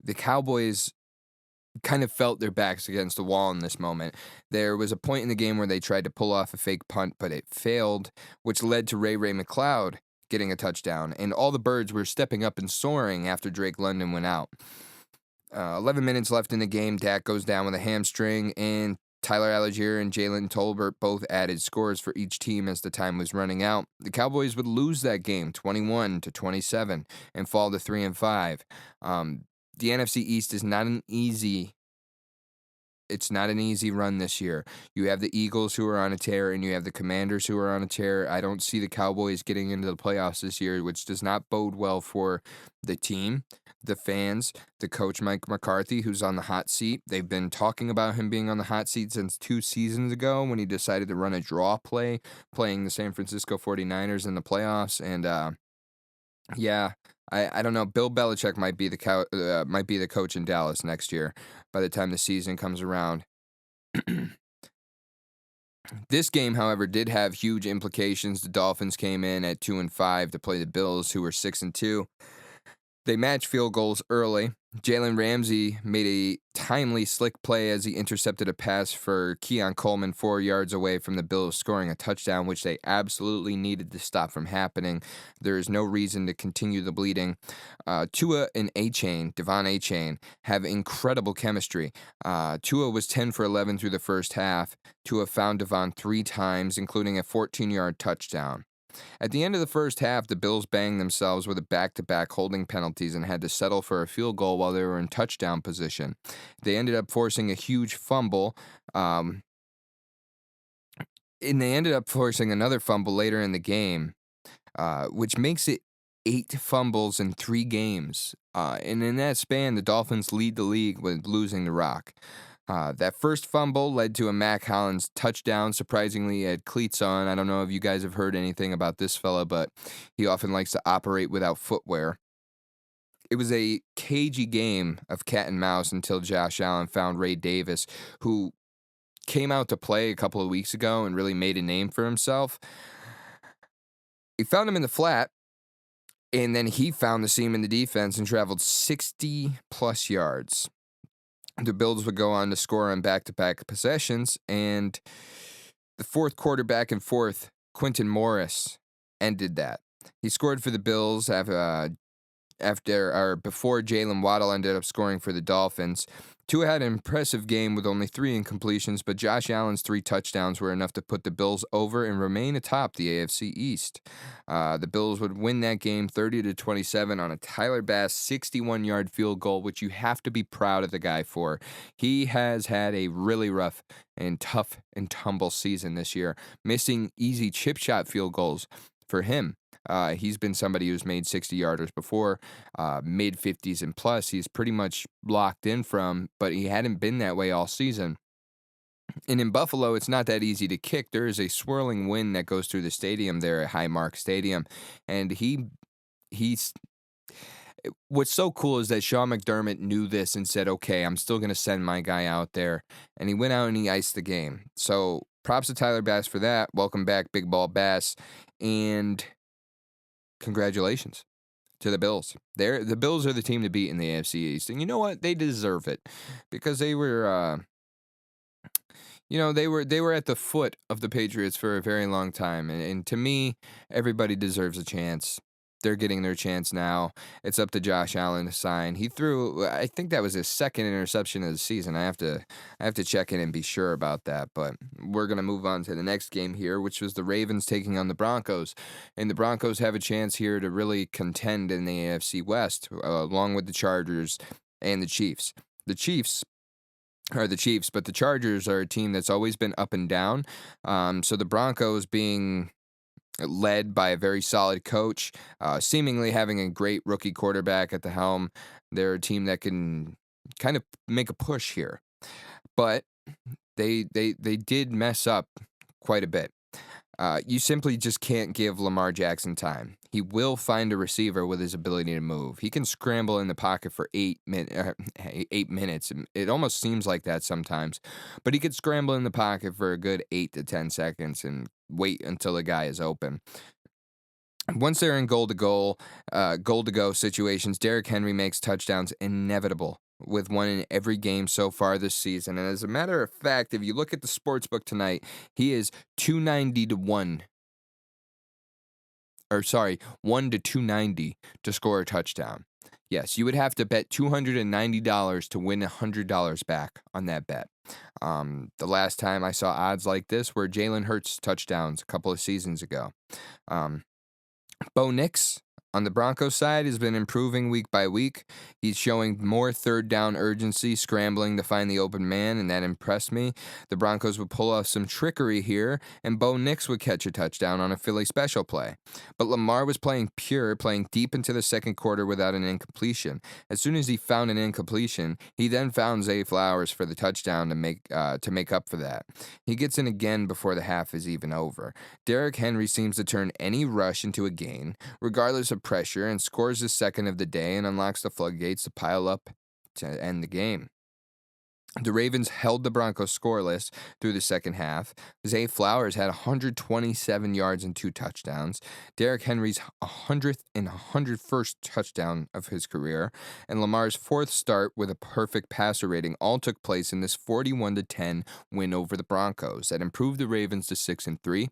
the Cowboys kind of felt their backs against the wall in this moment. There was a point in the game where they tried to pull off a fake punt, but it failed, which led to Ray McCloud getting a touchdown, and all the birds were stepping up and soaring after Drake London went out. 11 minutes left in the game. Dak goes down with a hamstring, and Tyler Algier and Jalen Tolbert both added scores for each team as the time was running out. The Cowboys would lose that game 21-27 and fall to 3-5. The NFC East is not an easy run this year. You have the Eagles who are on a tear, and you have the Commanders who are on a tear. I don't see the Cowboys getting into the playoffs this year, which does not bode well for the team, the fans, the coach Mike McCarthy, who's on the hot seat. They've been talking about him being on the hot seat since 2 seasons ago when he decided to run a draw play, playing the San Francisco 49ers in the playoffs. And yeah, I don't know. Bill Belichick might be the coach in Dallas next year by the time the season comes around. This game, however, did have huge implications. The Dolphins came in at 2-5 to play the Bills, who were 6-2. They matched field goals early. Jalen Ramsey made a timely, slick play as he intercepted a pass for Keon Coleman 4 yards away from the Bills scoring a touchdown, which they absolutely needed to stop from happening. There is no reason to continue the bleeding. Tua and Devon A-Chain, have incredible chemistry. Tua was 10 for 11 through the first half. Tua found Devon 3 times, including a 14-yard touchdown. At the end of the first half, the Bills banged themselves with a back-to-back holding penalties and had to settle for a field goal while they were in touchdown position. They ended up forcing a huge fumble, and they ended up forcing another fumble later in the game, which makes it 8 fumbles in 3 games. And in that span, the Dolphins lead the league with losing the rock. That first fumble led to a Mac Hollins touchdown. Surprisingly, he had cleats on. I don't know if you guys have heard anything about this fella, but he often likes to operate without footwear. It was a cagey game of cat and mouse until Josh Allen found Ray Davis, who came out to play a couple of weeks ago and really made a name for himself. He found him in the flat, and then he found the seam in the defense and traveled 60-plus yards. The Bills would go on to score on back-to-back possessions, and the fourth quarter back and forth, Quentin Morris ended that. He scored for the Bills before Jalen Waddle ended up scoring for the Dolphins. Tua had an impressive game with only 3 incompletions, but Josh Allen's 3 touchdowns were enough to put the Bills over and remain atop the AFC East. The Bills would win that game 30-27 on a Tyler Bass 61-yard field goal, which you have to be proud of the guy for. He has had a really rough and tough and tumble season this year, missing easy chip shot field goals for him. He's been somebody who's made 60-yarders before, mid-50s and plus. He's pretty much locked in from, but he hadn't been that way all season. And in Buffalo, it's not that easy to kick. There is a swirling wind that goes through the stadium there at Highmark Stadium, and he's. What's so cool is that Sean McDermott knew this and said, okay, I'm still going to send my guy out there, and he went out and he iced the game. So props to Tyler Bass for that. Welcome back, Big Ball Bass, and congratulations to the Bills. The Bills are the team to beat in the AFC East, and you know what? They deserve it because they were, they were at the foot of the Patriots for a very long time, and to me, everybody deserves a chance. They're getting their chance now. It's up to Josh Allen to sign. He threw, I think that was his 2nd interception of the season. I have to check in and be sure about that. But we're going to move on to the next game here, which was the Ravens taking on the Broncos. And the Broncos have a chance here to really contend in the AFC West, along with the Chargers and the Chiefs. The Chiefs are the Chiefs, but the Chargers are a team that's always been up and down. So the Broncos being led by a very solid coach, seemingly having a great rookie quarterback at the helm. They're a team that can kind of make a push here. But they did mess up quite a bit. You simply just can't give Lamar Jackson time. He will find a receiver with his ability to move. He can scramble in the pocket for 8 minutes. It almost seems like that sometimes. But he could scramble in the pocket for a good 8 to 10 seconds and wait until the guy is open. Once they're in goal to go situations, Derrick Henry makes touchdowns inevitable with one in every game so far this season. And as a matter of fact, if you look at the sports book tonight, he is 290 to 1, or sorry, 1 to 290 to score a touchdown. Yes, you would have to bet $290 to win $100 back on that bet. The last time I saw odds like this were Jalen Hurts touchdowns a couple of seasons ago. Um, Bo Nix on the Broncos side has been improving week by week. He's showing more third down urgency, scrambling to find the open man, and that impressed me. The Broncos would pull off some trickery here, and Bo Nix would catch a touchdown on a Philly special play. But Lamar was playing pure, playing deep into the second quarter without an incompletion. As soon as he found an incompletion, he then found Zay Flowers for the touchdown to make up for that. He gets in again before the half is even over. Derrick Henry seems to turn any rush into a gain, regardless of pressure, and scores his second of the day and unlocks the floodgates to pile up to end the game. The Ravens held the Broncos scoreless through the second half. Zay Flowers had 127 yards and 2 touchdowns. Derrick Henry's 100th and 101st touchdown of his career, and Lamar's 4th start with a perfect passer rating all took place in this 41-10 win over the Broncos that improved the Ravens to 6-3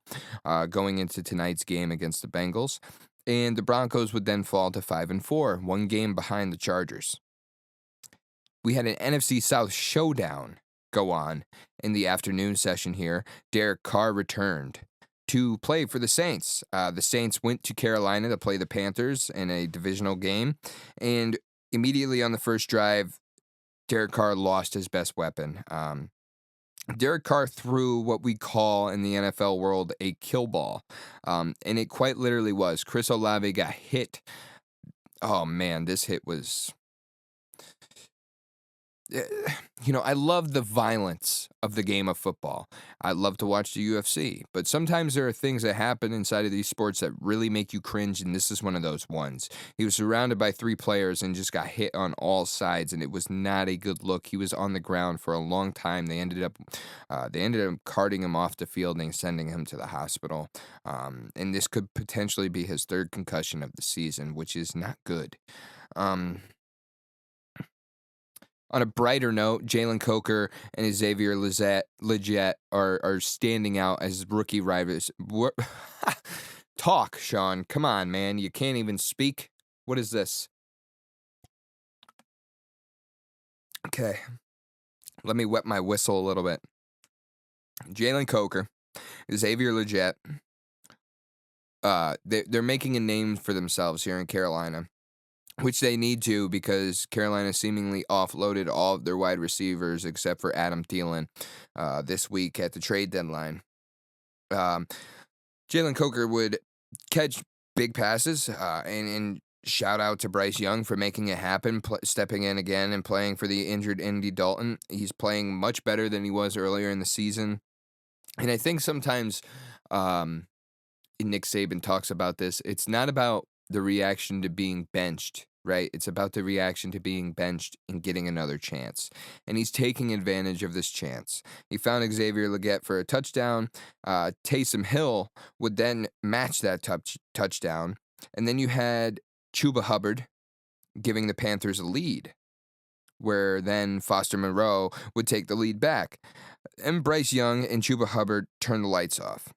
going into tonight's game against the Bengals. And the Broncos would then fall to 5-4, one game behind the Chargers. We had an NFC South showdown go on in the afternoon session here. Derek Carr returned to play for the Saints. The Saints went to Carolina to play the Panthers in a divisional game, and immediately on the first drive, Derek Carr lost his best weapon. Derek Carr threw what we call in the NFL world a kill ball, and it quite literally was. Chris Olave got hit. Oh man, this hit was... I love the violence of the game of football. I love to watch the UFC, but sometimes there are things that happen inside of these sports that really make you cringe, and this is one of those ones. He was surrounded by 3 players and just got hit on all sides, and it was not a good look. He was on the ground for a long time. They ended up carting him off the field and sending him to the hospital. And this could potentially be his 3rd concussion of the season, which is not good. On a brighter note, Jalen Coker and Xavier Legette are standing out as rookie rivals. Talk, Sean. Come on, man. You can't even speak. What is this? Okay. Let me wet my whistle a little bit. Jalen Coker, Xavier Legette, they're making a name for themselves here in Carolina, which they need to because Carolina seemingly offloaded all of their wide receivers except for Adam Thielen this week at the trade deadline. Jalen Coker would catch big passes and shout out to Bryce Young for making it happen, stepping in again and playing for the injured Andy Dalton. He's playing much better than he was earlier in the season. And I think sometimes Nick Saban talks about this. It's not about the reaction to being benched, right? It's about the reaction to being benched and getting another chance. And he's taking advantage of this chance. He found Xavier Legette for a touchdown. Taysom Hill would then match that touchdown. And then you had Chuba Hubbard giving the Panthers a lead, where then Foster Moreau would take the lead back. And Bryce Young and Chuba Hubbard turned the lights off.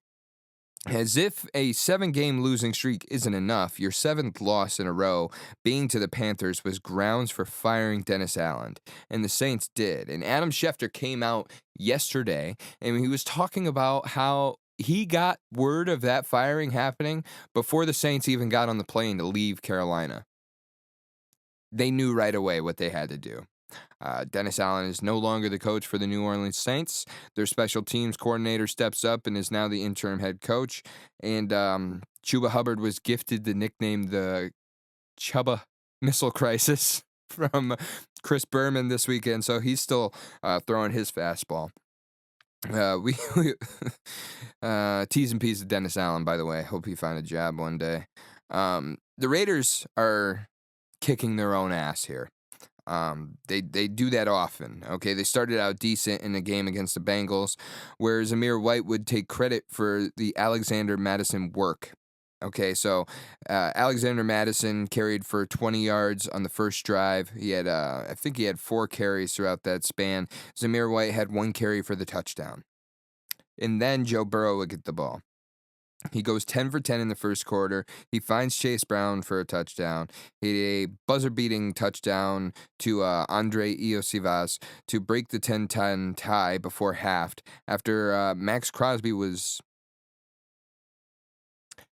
As if a 7-game losing streak isn't enough, your 7th loss in a row being to the Panthers was grounds for firing Dennis Allen, and the Saints did. And Adam Schefter came out yesterday, and he was talking about how he got word of that firing happening before the Saints even got on the plane to leave Carolina. They knew right away what they had to do. Dennis Allen is no longer the coach for the New Orleans Saints. Their special teams coordinator steps up and is now the interim head coach. And Chuba Hubbard was gifted the nickname the Chuba Missile Crisis from Chris Berman this weekend, so he's still throwing his fastball. We T's and P's of Dennis Allen, by the way. Hope he find a job one day. The Raiders are kicking their own ass here. They do that often. Okay, they started out decent in a game against the Bengals, where Zamir White would take credit for the Alexander Madison work. Okay, so Alexander Madison carried for 20 yards on the first drive. He had, I think he had 4 carries throughout that span. Zamir White had 1 carry for the touchdown. And then Joe Burrow would get the ball. He goes 10 for 10 in the first quarter. He finds Chase Brown for a touchdown. He had a buzzer-beating touchdown to Andre Iosivas to break the 10-10 tie before half after Max Crosby was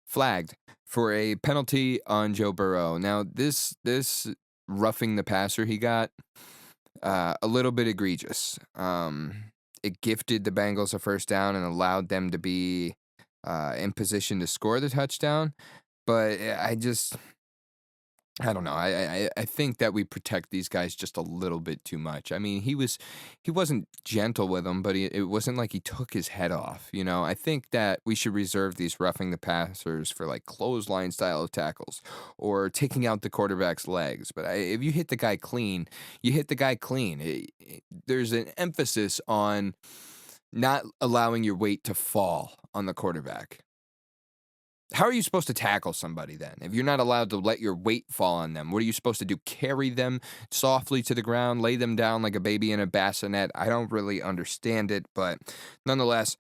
flagged for a penalty on Joe Burrow. Now, this roughing the passer he got, a little bit egregious. It gifted the Bengals a first down and allowed them to be in position to score the touchdown. But I don't know. I think that we protect these guys just a little bit too much. I mean, he wasn't gentle with them, but it wasn't like he took his head off. I think that we should reserve these roughing the passers for like clothesline style of tackles or taking out the quarterback's legs. But if you hit the guy clean, you hit the guy clean. There's an emphasis on not allowing your weight to fall on the quarterback. How are you supposed to tackle somebody then? If you're not allowed to let your weight fall on them, what are you supposed to do? Carry them softly to the ground, lay them down like a baby in a bassinet? I don't really understand it, but nonetheless,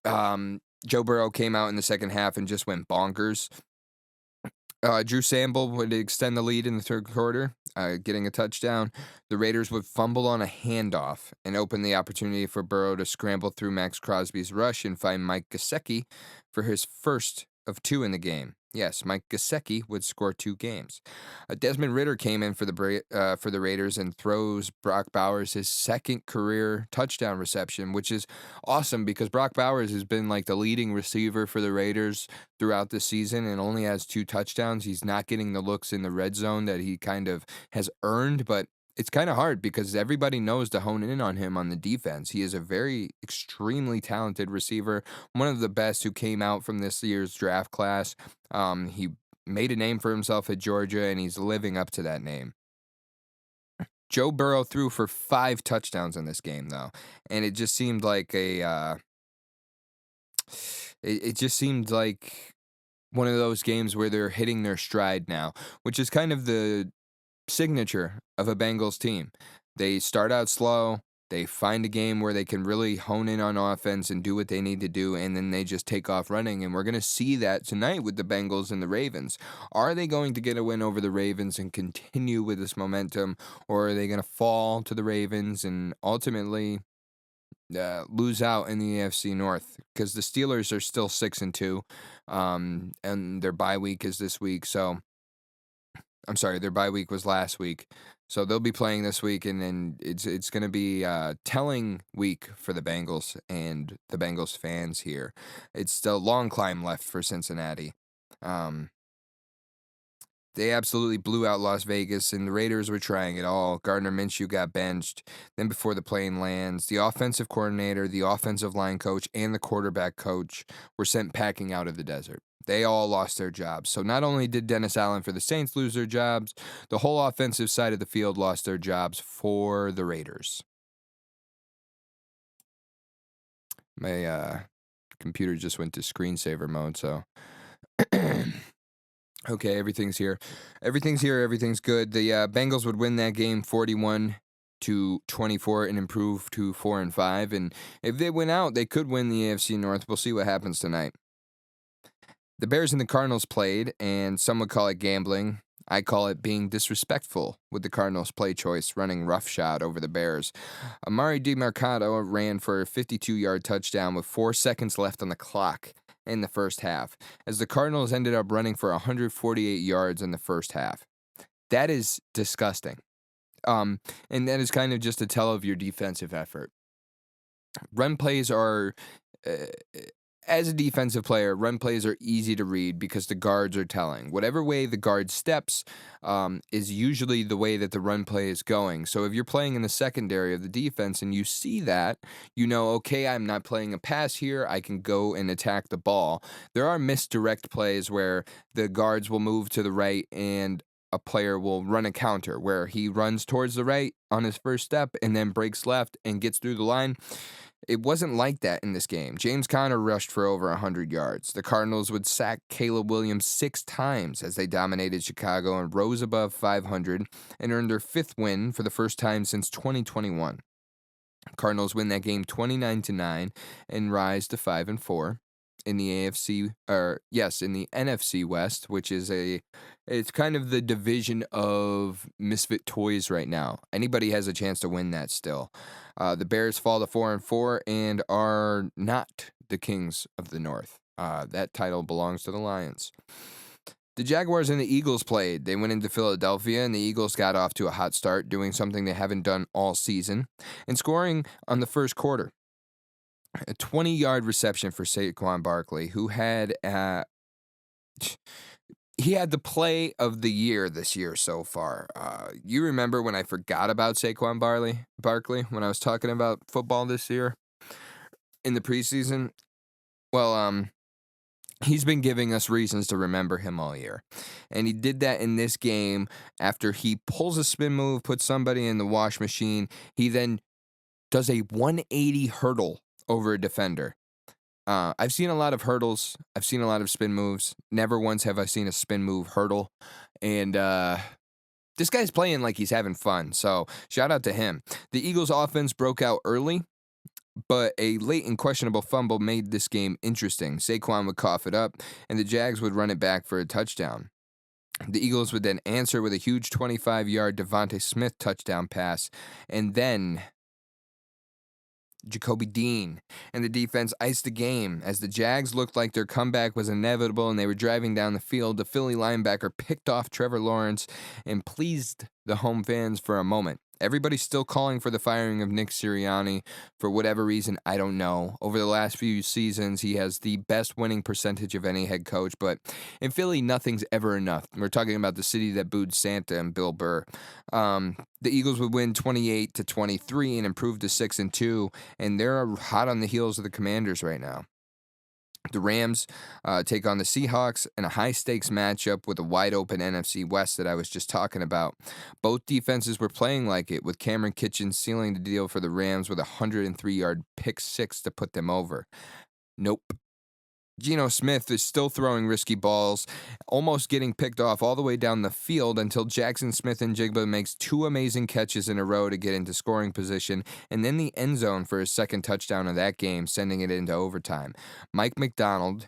Joe Burrow came out in the second half and just went bonkers. Drew Sample would extend the lead in the third quarter, getting a touchdown. The Raiders would fumble on a handoff and open the opportunity for Burrow to scramble through Max Crosby's rush and find Mike Gesicki for his first of 2 in the game. Yes, Mike Gesicki would score 2 games. Desmond Ridder came in for the Raiders and throws Brock Bowers his second career touchdown reception, which is awesome because Brock Bowers has been like the leading receiver for the Raiders throughout the season and only has 2 touchdowns. He's not getting the looks in the red zone that he kind of has earned, but it's kind of hard because everybody knows to hone in on him on the defense. He is a very extremely talented receiver, one of the best who came out from this year's draft class. He made a name for himself at Georgia, and he's living up to that name. Joe Burrow threw for 5 touchdowns in this game, though, and it just seemed like it just seemed like one of those games where they're hitting their stride now, which is kind of the signature of a Bengals team. They start out slow, they find a game where they can really hone in on offense and do what they need to do, and then they just take off running, and we're going to see that tonight with the Bengals and the Ravens. Are they going to get a win over the Ravens and continue with this momentum, or are they going to fall to the Ravens and ultimately lose out in the AFC North? Because the Steelers are still 6-2, and their bye week is this week, so I'm sorry, their bye week was last week. So they'll be playing this week, and then it's going to be a telling week for the Bengals and the Bengals fans here. It's still a long climb left for Cincinnati. They absolutely blew out Las Vegas, and the Raiders were trying it all. Gardner Minshew got benched. Then before the plane lands, the offensive coordinator, the offensive line coach, and the quarterback coach were sent packing out of the desert. They all lost their jobs. So not only did Dennis Allen for the Saints lose their jobs, the whole offensive side of the field lost their jobs for the Raiders. My computer just went to screensaver mode, so... Okay, everything's here. Everything's here. Everything's good. The Bengals would win that game 41-24 and improve to 4-5. And if they win out, they could win the AFC North. We'll see what happens tonight. The Bears and the Cardinals played, and some would call it gambling. I call it being disrespectful with the Cardinals' play choice, running roughshod over the Bears. Amari DiMercato ran for a 52-yard touchdown with 4 seconds left on the clock in the first half, as the Cardinals ended up running for 148 yards in the first half. That is disgusting. And that is kind of just a tell of your defensive effort. Run plays are... as a defensive player, run plays are easy to read because the guards are telling. Whatever way the guard steps is usually the way that the run play is going. So if you're playing in the secondary of the defense and you see that, you know, okay, I'm not playing a pass here. I can go and attack the ball. There are misdirect plays where the guards will move to the right and a player will run a counter where he runs towards the right on his first step and then breaks left and gets through the line. it wasn't like that in this game. James Conner rushed for over 100 yards. The Cardinals would sack Caleb Williams 6 times as they dominated Chicago and rose above 500 and earned their 5th win for the first time since 2021. Cardinals win that game 29-9 and rise to 5-4 in the in the NFC West, which is it's kind of the division of misfit toys right now. Anybody has a chance to win that still. The Bears fall to 4-4 and are not the kings of the North. That title belongs to the Lions. The Jaguars and the Eagles played. They went into Philadelphia, and the Eagles got off to a hot start, doing something they haven't done all season, and scoring on the first quarter. A 20-yard reception for Saquon Barkley, who had he had the play of the year this year so far. You remember when I forgot about Saquon Barkley when I was talking about football this year in the preseason? Well, he's been giving us reasons to remember him all year. And he did that in this game after he pulls a spin move, puts somebody in the wash machine. He then does a 180 hurdle over a defender. I've seen a lot of hurdles. I've seen a lot of spin moves. Never once have I seen a spin move hurdle. And this guy's playing like he's having fun. So shout out to him. The Eagles offense broke out early, but a late and questionable fumble made this game interesting. Saquon would cough it up, and the Jags would run it back for a touchdown. The Eagles would then answer with a huge 25-yard Devontae Smith touchdown pass, and then Jacoby Dean and the defense iced the game. As the Jags looked like their comeback was inevitable and they were driving down the field, the Philly linebacker picked off Trevor Lawrence and pleased the home fans for a moment. Everybody's still calling for the firing of Nick Sirianni for whatever reason, I don't know. Over the last few seasons, he has the best winning percentage of any head coach, but in Philly, nothing's ever enough. We're talking about the city that booed Santa and Bill Burr. The Eagles would win 28-23 and improve to 6-2, and they're hot on the heels of the Commanders right now. The Rams take on the Seahawks in a high-stakes matchup with a wide-open NFC West that I was just talking about. Both defenses were playing like it, with Cameron Kitchens sealing the deal for the Rams with a 103-yard pick six to put them over. Nope. Geno Smith is still throwing risky balls, almost getting picked off all the way down the field until Jackson Smith-Njigba makes 2 amazing catches in a row to get into scoring position, and then the end zone for his second touchdown of that game, sending it into overtime. Mike McDonald,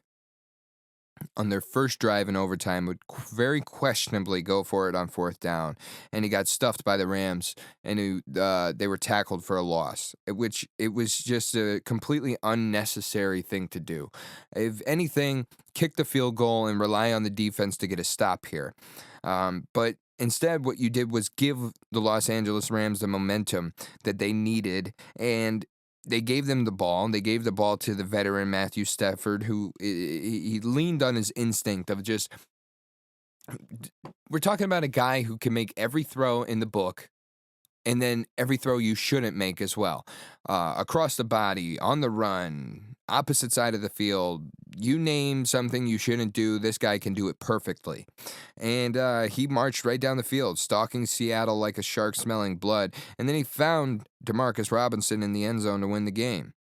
on their first drive in overtime, would very questionably go for it on 4th down, and he got stuffed by the Rams, and they were tackled for a loss, which it was just a completely unnecessary thing to do. If anything, kick the field goal and rely on the defense to get a stop here. But instead, what you did was give the Los Angeles Rams the momentum that they needed, and they gave them the ball. They gave the ball to the veteran Matthew Stafford, who he leaned on his instinct of just. We're talking about a guy who can make every throw in the book, and then every throw you shouldn't make as well. Across the body, on the run, opposite side of the field. You name something you shouldn't do, this guy can do it perfectly. And he marched right down the field, stalking Seattle like a shark smelling blood. And then he found Demarcus Robinson in the end zone to win the game.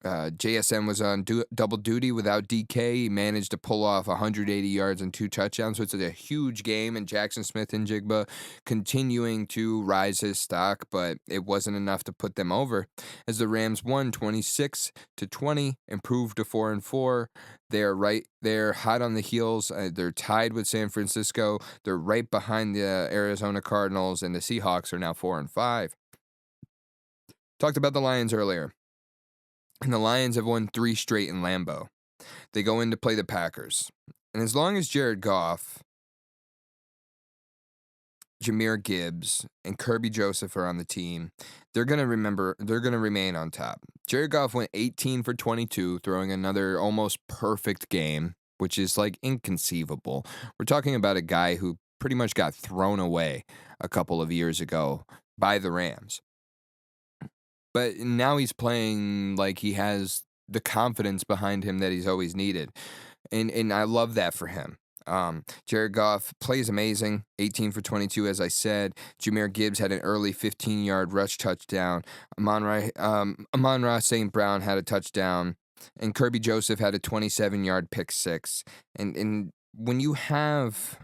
JSN was on double duty without DK. He managed to pull off 180 yards and 2 touchdowns, so it's a huge game, and Jackson Smith-Njigba continuing to rise his stock, but it wasn't enough to put them over, as the Rams won 26-20, improved to 4-4. They're right there, hot on the heels. They're tied with San Francisco. They're right behind the Arizona Cardinals, and the Seahawks are now 4-5. Talked about the Lions earlier. And the Lions have won 3 straight in Lambeau. They go in to play the Packers. And as long as Jared Goff, Jahmyr Gibbs, and Kirby Joseph are on the team, they're going to remain on top. Jared Goff went 18 for 22, throwing another almost perfect game, which is like inconceivable. We're talking about a guy who pretty much got thrown away a couple of years ago by the Rams. But now he's playing like he has the confidence behind him that he's always needed. And I love that for him. Jared Goff plays amazing, 18 for 22, as I said. Jahmyr Gibbs had an early 15-yard rush touchdown. Amon-Ra St. Brown had a touchdown. And Kirby Joseph had a 27-yard pick six. And when you have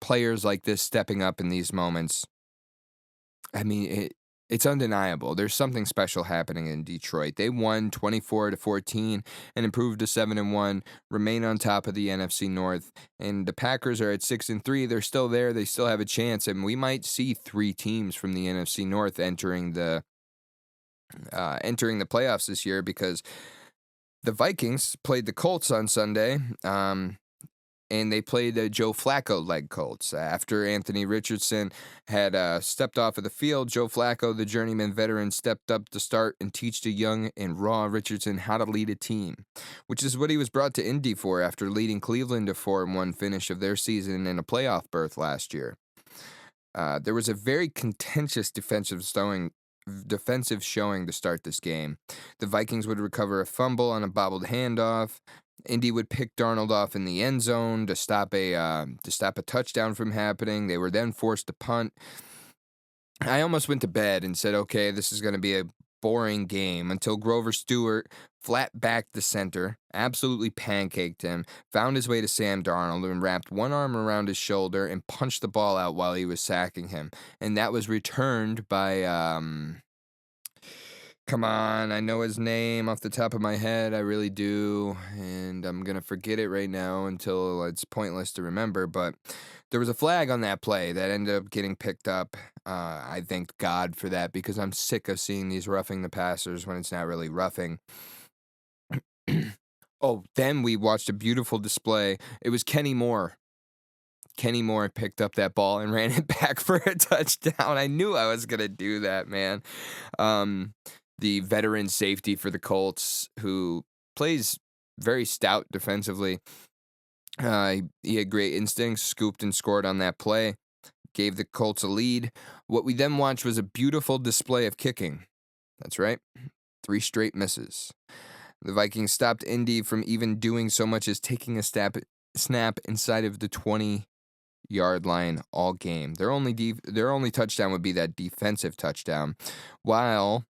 players like this stepping up in these moments, I mean, it's undeniable. There's something special happening in Detroit. They won 24-14 and improved to 7-1, remain on top of the NFC North. And the Packers are at 6-3. They're still there. They still have a chance. And we might see 3 teams from the NFC North entering the playoffs this year, because the Vikings played the Colts on Sunday. And they played Joe Flacco-led Colts. After Anthony Richardson had stepped off of the field, Joe Flacco, the journeyman veteran, stepped up to start and teach the young and raw Richardson how to lead a team, which is what he was brought to Indy for after leading Cleveland to 4-1 finish of their season and a playoff berth last year. There was a very contentious defensive showing to start this game. The Vikings would recover a fumble on a bobbled handoff. Indy would pick Darnold off in the end zone to stop a touchdown from happening. They were then forced to punt. I almost went to bed and said, okay, this is going to be a boring game, until Grover Stewart flat-backed the center, absolutely pancaked him, found his way to Sam Darnold and wrapped one arm around his shoulder and punched the ball out while he was sacking him. And that was returned by... Come on, I know his name off the top of my head. I really do. And I'm going to forget it right now until it's pointless to remember. But there was a flag on that play that ended up getting picked up. I thank God for that, because I'm sick of seeing these roughing the passers when it's not really roughing. Oh, then we watched a beautiful display. It was Kenny Moore. Kenny Moore picked up that ball and ran it back for a touchdown. I knew I was going to do that, man. The veteran safety for the Colts, who plays very stout defensively. He had great instincts, scooped and scored on that play, gave the Colts a lead. What we then watched was a beautiful display of kicking. That's right, 3 straight misses. The Vikings stopped Indy from even doing so much as taking a snap inside of the 20-yard line all game. Their only touchdown would be that defensive touchdown, while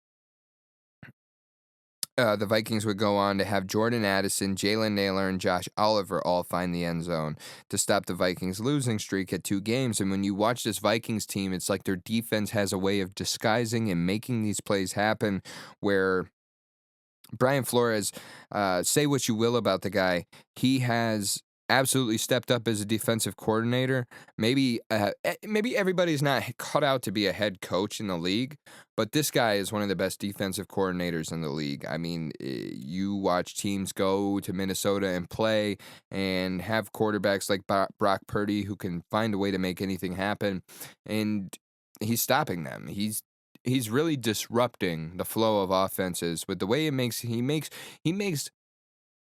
the Vikings would go on to have Jordan Addison, Jalen Naylor, and Josh Oliver all find the end zone to stop the Vikings' losing streak at 2 games. And when you watch this Vikings team, it's like their defense has a way of disguising and making these plays happen, where Brian Flores, say what you will about the guy, he has absolutely stepped up as a defensive coordinator. Maybe everybody's not cut out to be a head coach in the league, but this guy is one of the best defensive coordinators in the league. I mean, you watch teams go to Minnesota and play and have quarterbacks like Brock Purdy who can find a way to make anything happen, and he's stopping them. He's really disrupting the flow of offenses with the way he makes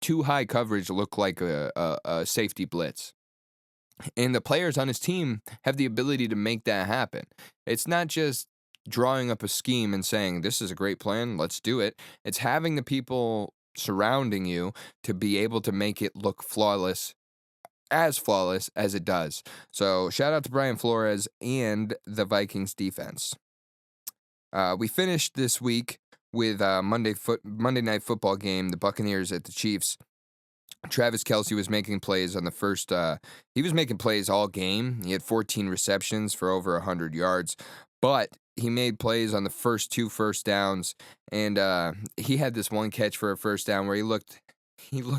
too high coverage look like a safety blitz. And the players on his team have the ability to make that happen. It's not just drawing up a scheme and saying, this is a great plan, let's do it. It's having the people surrounding you to be able to make it look flawless as it does. So shout out to Brian Flores and the Vikings defense. We finished this week with Monday Night Football game, the Buccaneers at the Chiefs. Travis Kelce was making plays on the first. He was making plays all game. He had 14 receptions for over 100 yards, but he made plays on the first 2 first downs, and he had this one catch for a first down where he looked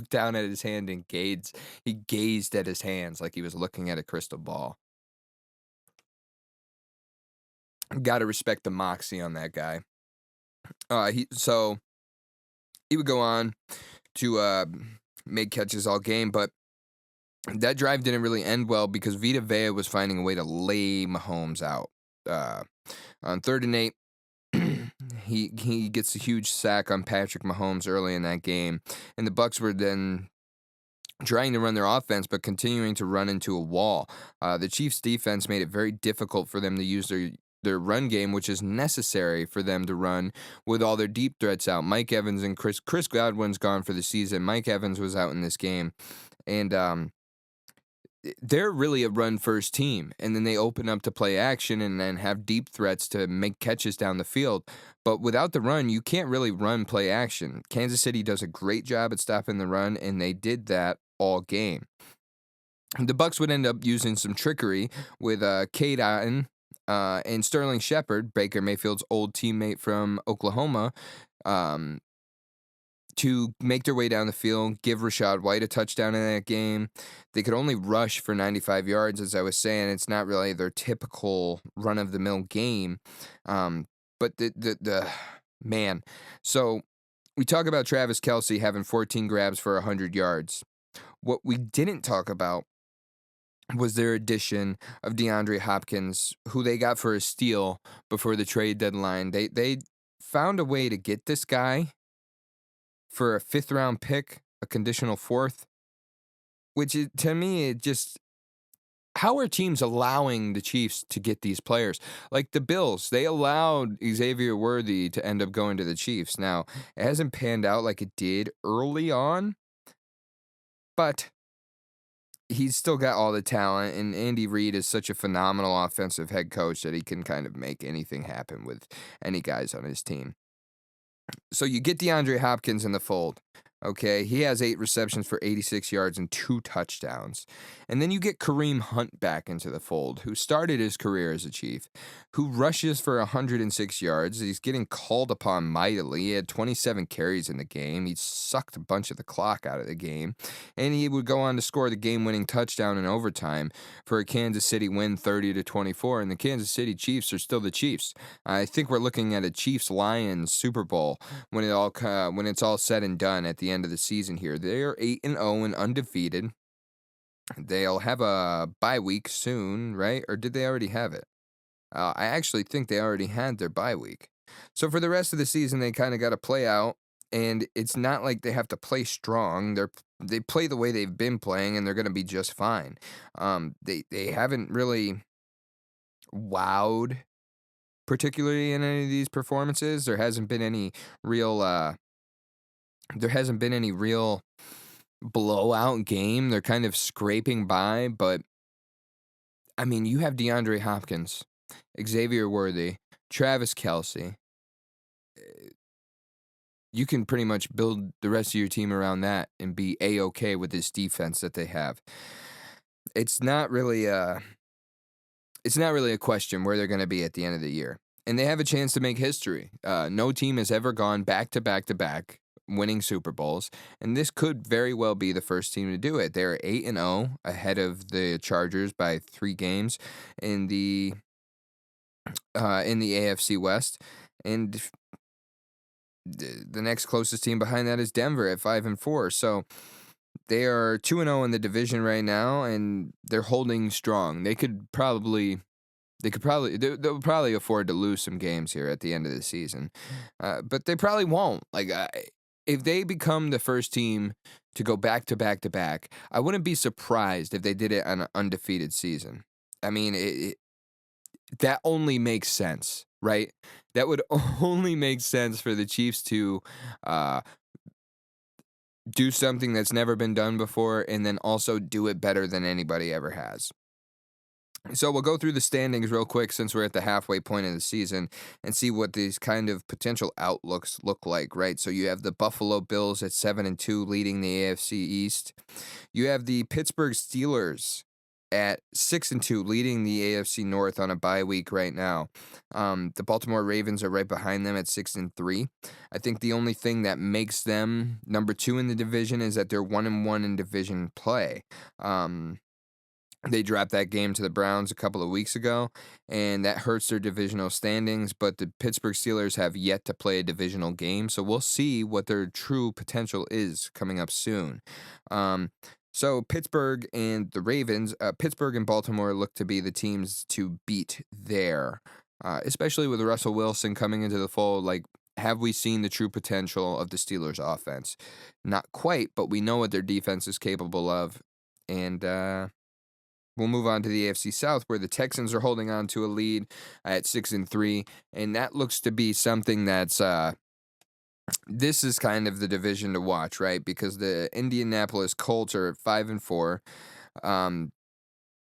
down at his hand and gazed at his hands like he was looking at a crystal ball. Got to respect the moxie on that guy. He would go on to make catches all game, but that drive didn't really end well because Vita Vea was finding a way to lay Mahomes out. On 3rd and 8, he gets a huge sack on Patrick Mahomes early in that game, and the Bucs were then trying to run their offense, but continuing to run into a wall. The Chiefs' defense made it very difficult for them to use their run game, which is necessary for them to run with all their deep threats out. Mike Evans and Chris Godwin's gone for the season. Mike Evans was out in this game. And they're really a run first team, and then they open up to play action and then have deep threats to make catches down the field. But without the run, you can't really run play action. Kansas City does a great job at stopping the run, and they did that all game. The Bucks would end up using some trickery with Cade Otton and Sterling Shepard, Baker Mayfield's old teammate from Oklahoma, um, to make their way down the field, give Rachaad White a touchdown in that game. They could only rush for 95 yards, as I was saying. It's not really their typical run-of-the-mill game. But the man. So we talk about Travis Kelce having 14 grabs for 100 yards. What we didn't talk about was their addition of DeAndre Hopkins, who they got for a steal before the trade deadline. They found a way to get this guy for a 5th-round pick, a conditional 4th, which is, to me, it just, how are teams allowing the Chiefs to get these players? Like the Bills, they allowed Xavier Worthy to end up going to the Chiefs. Now, it hasn't panned out like it did early on, but he's still got all the talent, and Andy Reid is such a phenomenal offensive head coach that he can kind of make anything happen with any guys on his team. So you get DeAndre Hopkins in the fold. Okay, he has 8 receptions for 86 yards and 2 touchdowns. And then you get Kareem Hunt back into the fold, who started his career as a Chief, who rushes for 106 yards. He's getting called upon mightily. He had 27 carries in the game. He sucked a bunch of the clock out of the game. And he would go on to score the game-winning touchdown in overtime for a Kansas City win 30-24. And the Kansas City Chiefs are still the Chiefs. I think we're looking at a Chiefs-Lions Super Bowl when it's all said and done at the end of the season here. They're 8-0 and undefeated. They'll have a bye week soon, right? Or did they already have it? I actually think they already had their bye week. So for the rest of the season, they kind of got to play out, and it's not like they have to play strong. They play the way they've been playing, and they're going to be just fine. They haven't really wowed particularly in any of these performances. There hasn't been any real blowout game. They're kind of scraping by, but I mean, you have DeAndre Hopkins, Xavier Worthy, Travis Kelce. You can pretty much build the rest of your team around that and be A-okay with this defense that they have. It's not really a question where they're going to be at the end of the year. And they have a chance to make history. No team has ever gone back-to-back-to-back winning Super Bowls, and this could very well be the first team to do it. They're 8-0 ahead of the Chargers by 3 games in the AFC West, and the next closest team behind that is Denver at 5-4. So they are 2-0 in the division right now, and they're holding strong. They'll probably afford to lose some games here at the end of the season, but they probably won't. If they become the first team to go back-to-back-to-back, I wouldn't be surprised if they did it on an undefeated season. I mean, that only makes sense, right? That would only make sense for the Chiefs to do something that's never been done before, and then also do it better than anybody ever has. So we'll go through the standings real quick since we're at the halfway point of the season and see what these kind of potential outlooks look like, right? So you have the Buffalo Bills at 7-2 leading the AFC East. You have the Pittsburgh Steelers at 6-2 leading the AFC North on a bye week right now. The Baltimore Ravens are right behind them at 6-3. I think the only thing that makes them number 2 in the division is that they're 1-1 in division play. They dropped that game to the Browns a couple of weeks ago, and that hurts their divisional standings, but the Pittsburgh Steelers have yet to play a divisional game, so we'll see what their true potential is coming up soon. So Pittsburgh and the Ravens, Pittsburgh and Baltimore look to be the teams to beat there, especially with Russell Wilson coming into the fold. Have we seen the true potential of the Steelers' offense? Not quite, but we know what their defense is capable of, and we'll move on to the AFC South, where the Texans are holding on to a lead at 6-3, and that looks to be something that's this is kind of the division to watch, right? Because the Indianapolis Colts are at 5-4.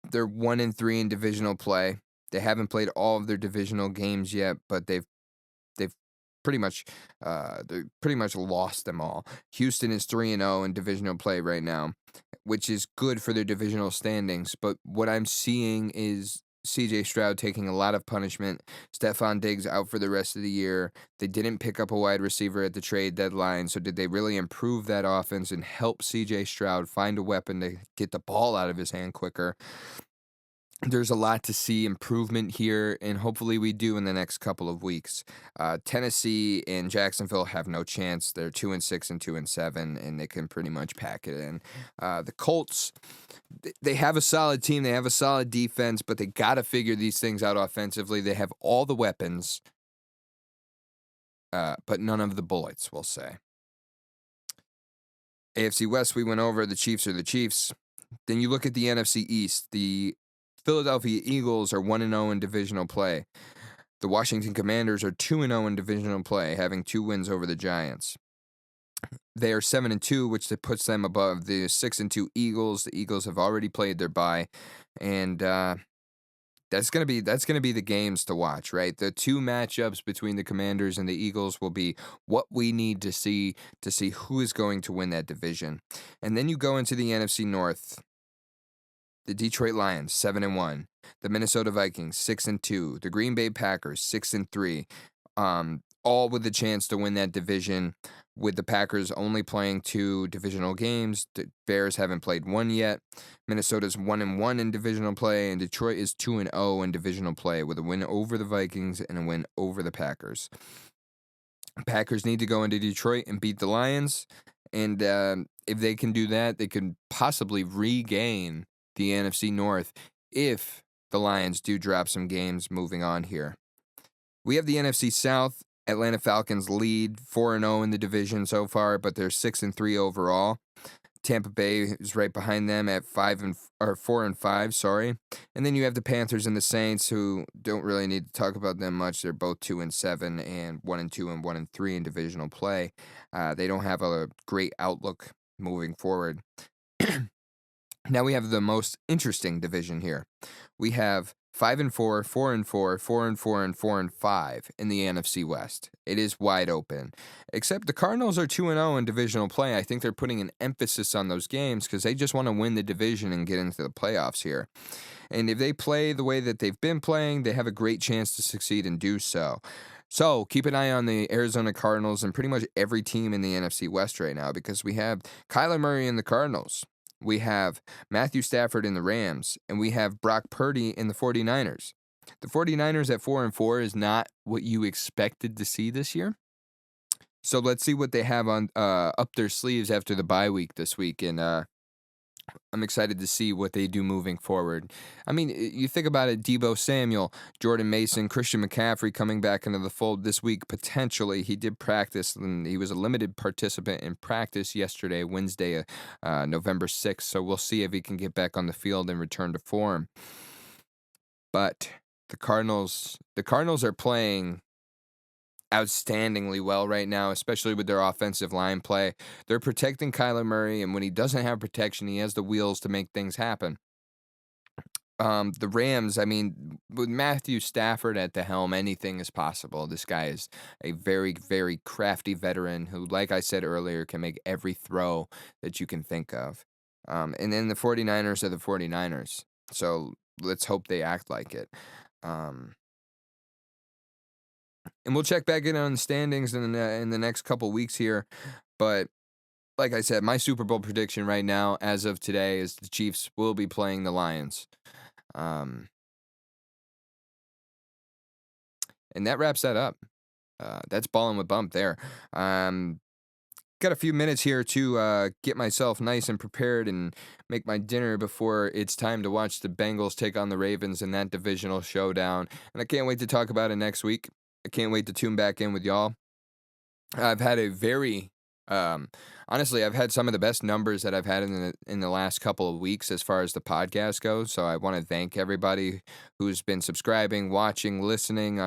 They're 1-3 in divisional play. They haven't played all of their divisional games yet, but they've pretty much they pretty much lost them all. Houston is 3-0 in divisional play right now, which is good for their divisional standings. But what I'm seeing is CJ Stroud taking a lot of punishment. Stephon Diggs out for the rest of the year. They didn't pick up a wide receiver at the trade deadline. So did they really improve that offense and help CJ Stroud find a weapon to get the ball out of his hand quicker? There's a lot to see improvement here, and hopefully we do in the next couple of weeks. Tennessee and Jacksonville have no chance. They're 2-6 and 2-7, and they can pretty much pack it in. The Colts, they have a solid team. They have a solid defense, but they got to figure these things out offensively. They have all the weapons, but none of the bullets, we'll say. AFC West, we went over. The Chiefs are the Chiefs. Then you look at the NFC East. The Philadelphia Eagles are 1-0 in divisional play. The Washington Commanders are 2-0 in divisional play, having 2 wins over the Giants. They are 7-2, which puts them above the 6-2 Eagles. The Eagles have already played their bye, and that's gonna be the games to watch, right? The 2 matchups between the Commanders and the Eagles will be what we need to see who is going to win that division. And then you go into the NFC North. The Detroit Lions, 7-1. The Minnesota Vikings, 6-2. The Green Bay Packers, 6-3. All with the chance to win that division, with the Packers only playing 2 divisional games. The Bears haven't played 1 yet. Minnesota's 1-1 in divisional play, and Detroit is 2-0 in divisional play, with a win over the Vikings and a win over the Packers. Packers need to go into Detroit and beat the Lions, and if they can do that, they can possibly regain the NFC North if the Lions do drop some games moving on here. We have the NFC South. Atlanta Falcons lead 4-0 in the division so far, but they're 6-3 overall. Tampa Bay is right behind them at 4-5, sorry. And then you have the Panthers and the Saints, who don't really need to talk about them much. They're both 2-7 and 1-2 and 1-3 in divisional play. They don't have a great outlook moving forward. Now we have the most interesting division here. We have 5-4, 4-4, 4-4, and 4-5 in the NFC West. It is wide open. Except the Cardinals are 2-0 in divisional play. I think they're putting an emphasis on those games because they just want to win the division and get into the playoffs here. And if they play the way that they've been playing, they have a great chance to succeed and do so. So keep an eye on the Arizona Cardinals and pretty much every team in the NFC West right now, because we have Kyler Murray in the Cardinals. We have Matthew Stafford in the Rams, and we have Brock Purdy in the 49ers. The 49ers at 4-4 is not what you expected to see this year. So let's see what they have on up their sleeves after the bye week this week, and I'm excited to see what they do moving forward. I mean, you think about it, Deebo Samuel, Jordan Mason, Christian McCaffrey coming back into the fold this week, potentially. He did practice, and he was a limited participant in practice yesterday, Wednesday, November 6th. So we'll see if he can get back on the field and return to form. But the Cardinals are playing outstandingly well right now, especially with their offensive line play. They're protecting Kyler Murray, and when he doesn't have protection, he has the wheels to make things happen. The Rams, I mean, with Matthew Stafford at the helm, anything is possible. This guy is a very, very crafty veteran who, like I said earlier, can make every throw that you can think of. And then the 49ers are the 49ers. So let's hope they act like it. And we'll check back in on the standings in the next couple weeks here. But like I said, my Super Bowl prediction right now, as of today, is the Chiefs will be playing the Lions. And that wraps that up. That's Ballin' with Bump there. Got a few minutes here to get myself nice and prepared and make my dinner before it's time to watch the Bengals take on the Ravens in that divisional showdown. And I can't wait to talk about it next week. I can't wait to tune back in with y'all. I've had a very Um, Honestly, I've had some of the best numbers that I've had in the last couple of weeks as far as the podcast goes. So I want to thank everybody who's been subscribing, watching, listening,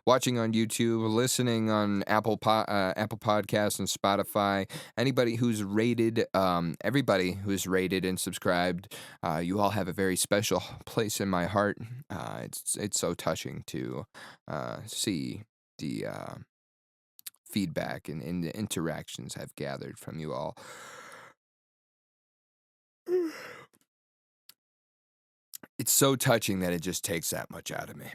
watching on YouTube, listening on Apple Podcasts and Spotify. Anybody who's rated, everybody who's rated and subscribed, you all have a very special place in my heart. It's so touching to see the feedback and the interactions I've gathered from you all. It's so touching that it just takes that much out of me.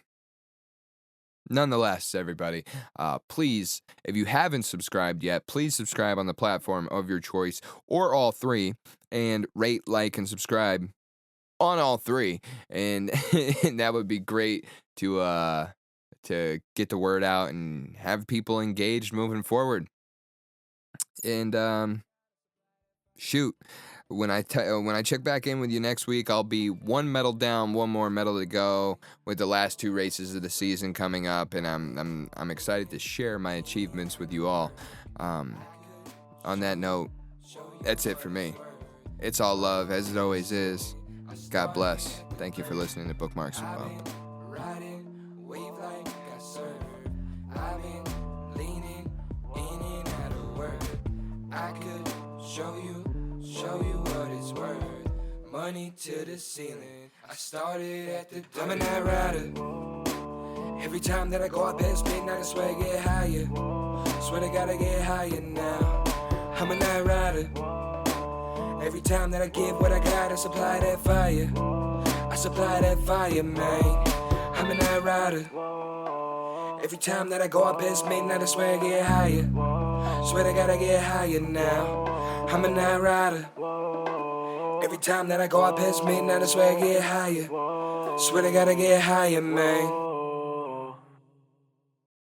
Nonetheless, everybody, please, if you haven't subscribed yet, please subscribe on the platform of your choice or all three, and rate, like, and subscribe on all three. And, and that would be great to get the word out and have people engaged moving forward. And shoot, when I check back in with you next week, I'll be one medal down, one more medal to go with the last two races of the season coming up, and I'm excited to share my achievements with you all. On that note, that's it for me. It's all love, as it always is. God bless. Thank you for listening to Bookmarks with Bump. I've been leaning in and out of work. I could show you what it's worth. Money to the ceiling. I started at the door. I'm a night rider. Every time that I go out past midnight, I swear I get higher. Swear to God I get higher now. I'm a night rider. Every time that I give what I got, I supply that fire. I supply that fire, man. I'm a night rider. Every time that I go out past midnight, I swear I get higher. Swear to God I get higher now. I'm a night rider. Every time that I go out past midnight, I swear I get higher. Swear to God I get higher, man.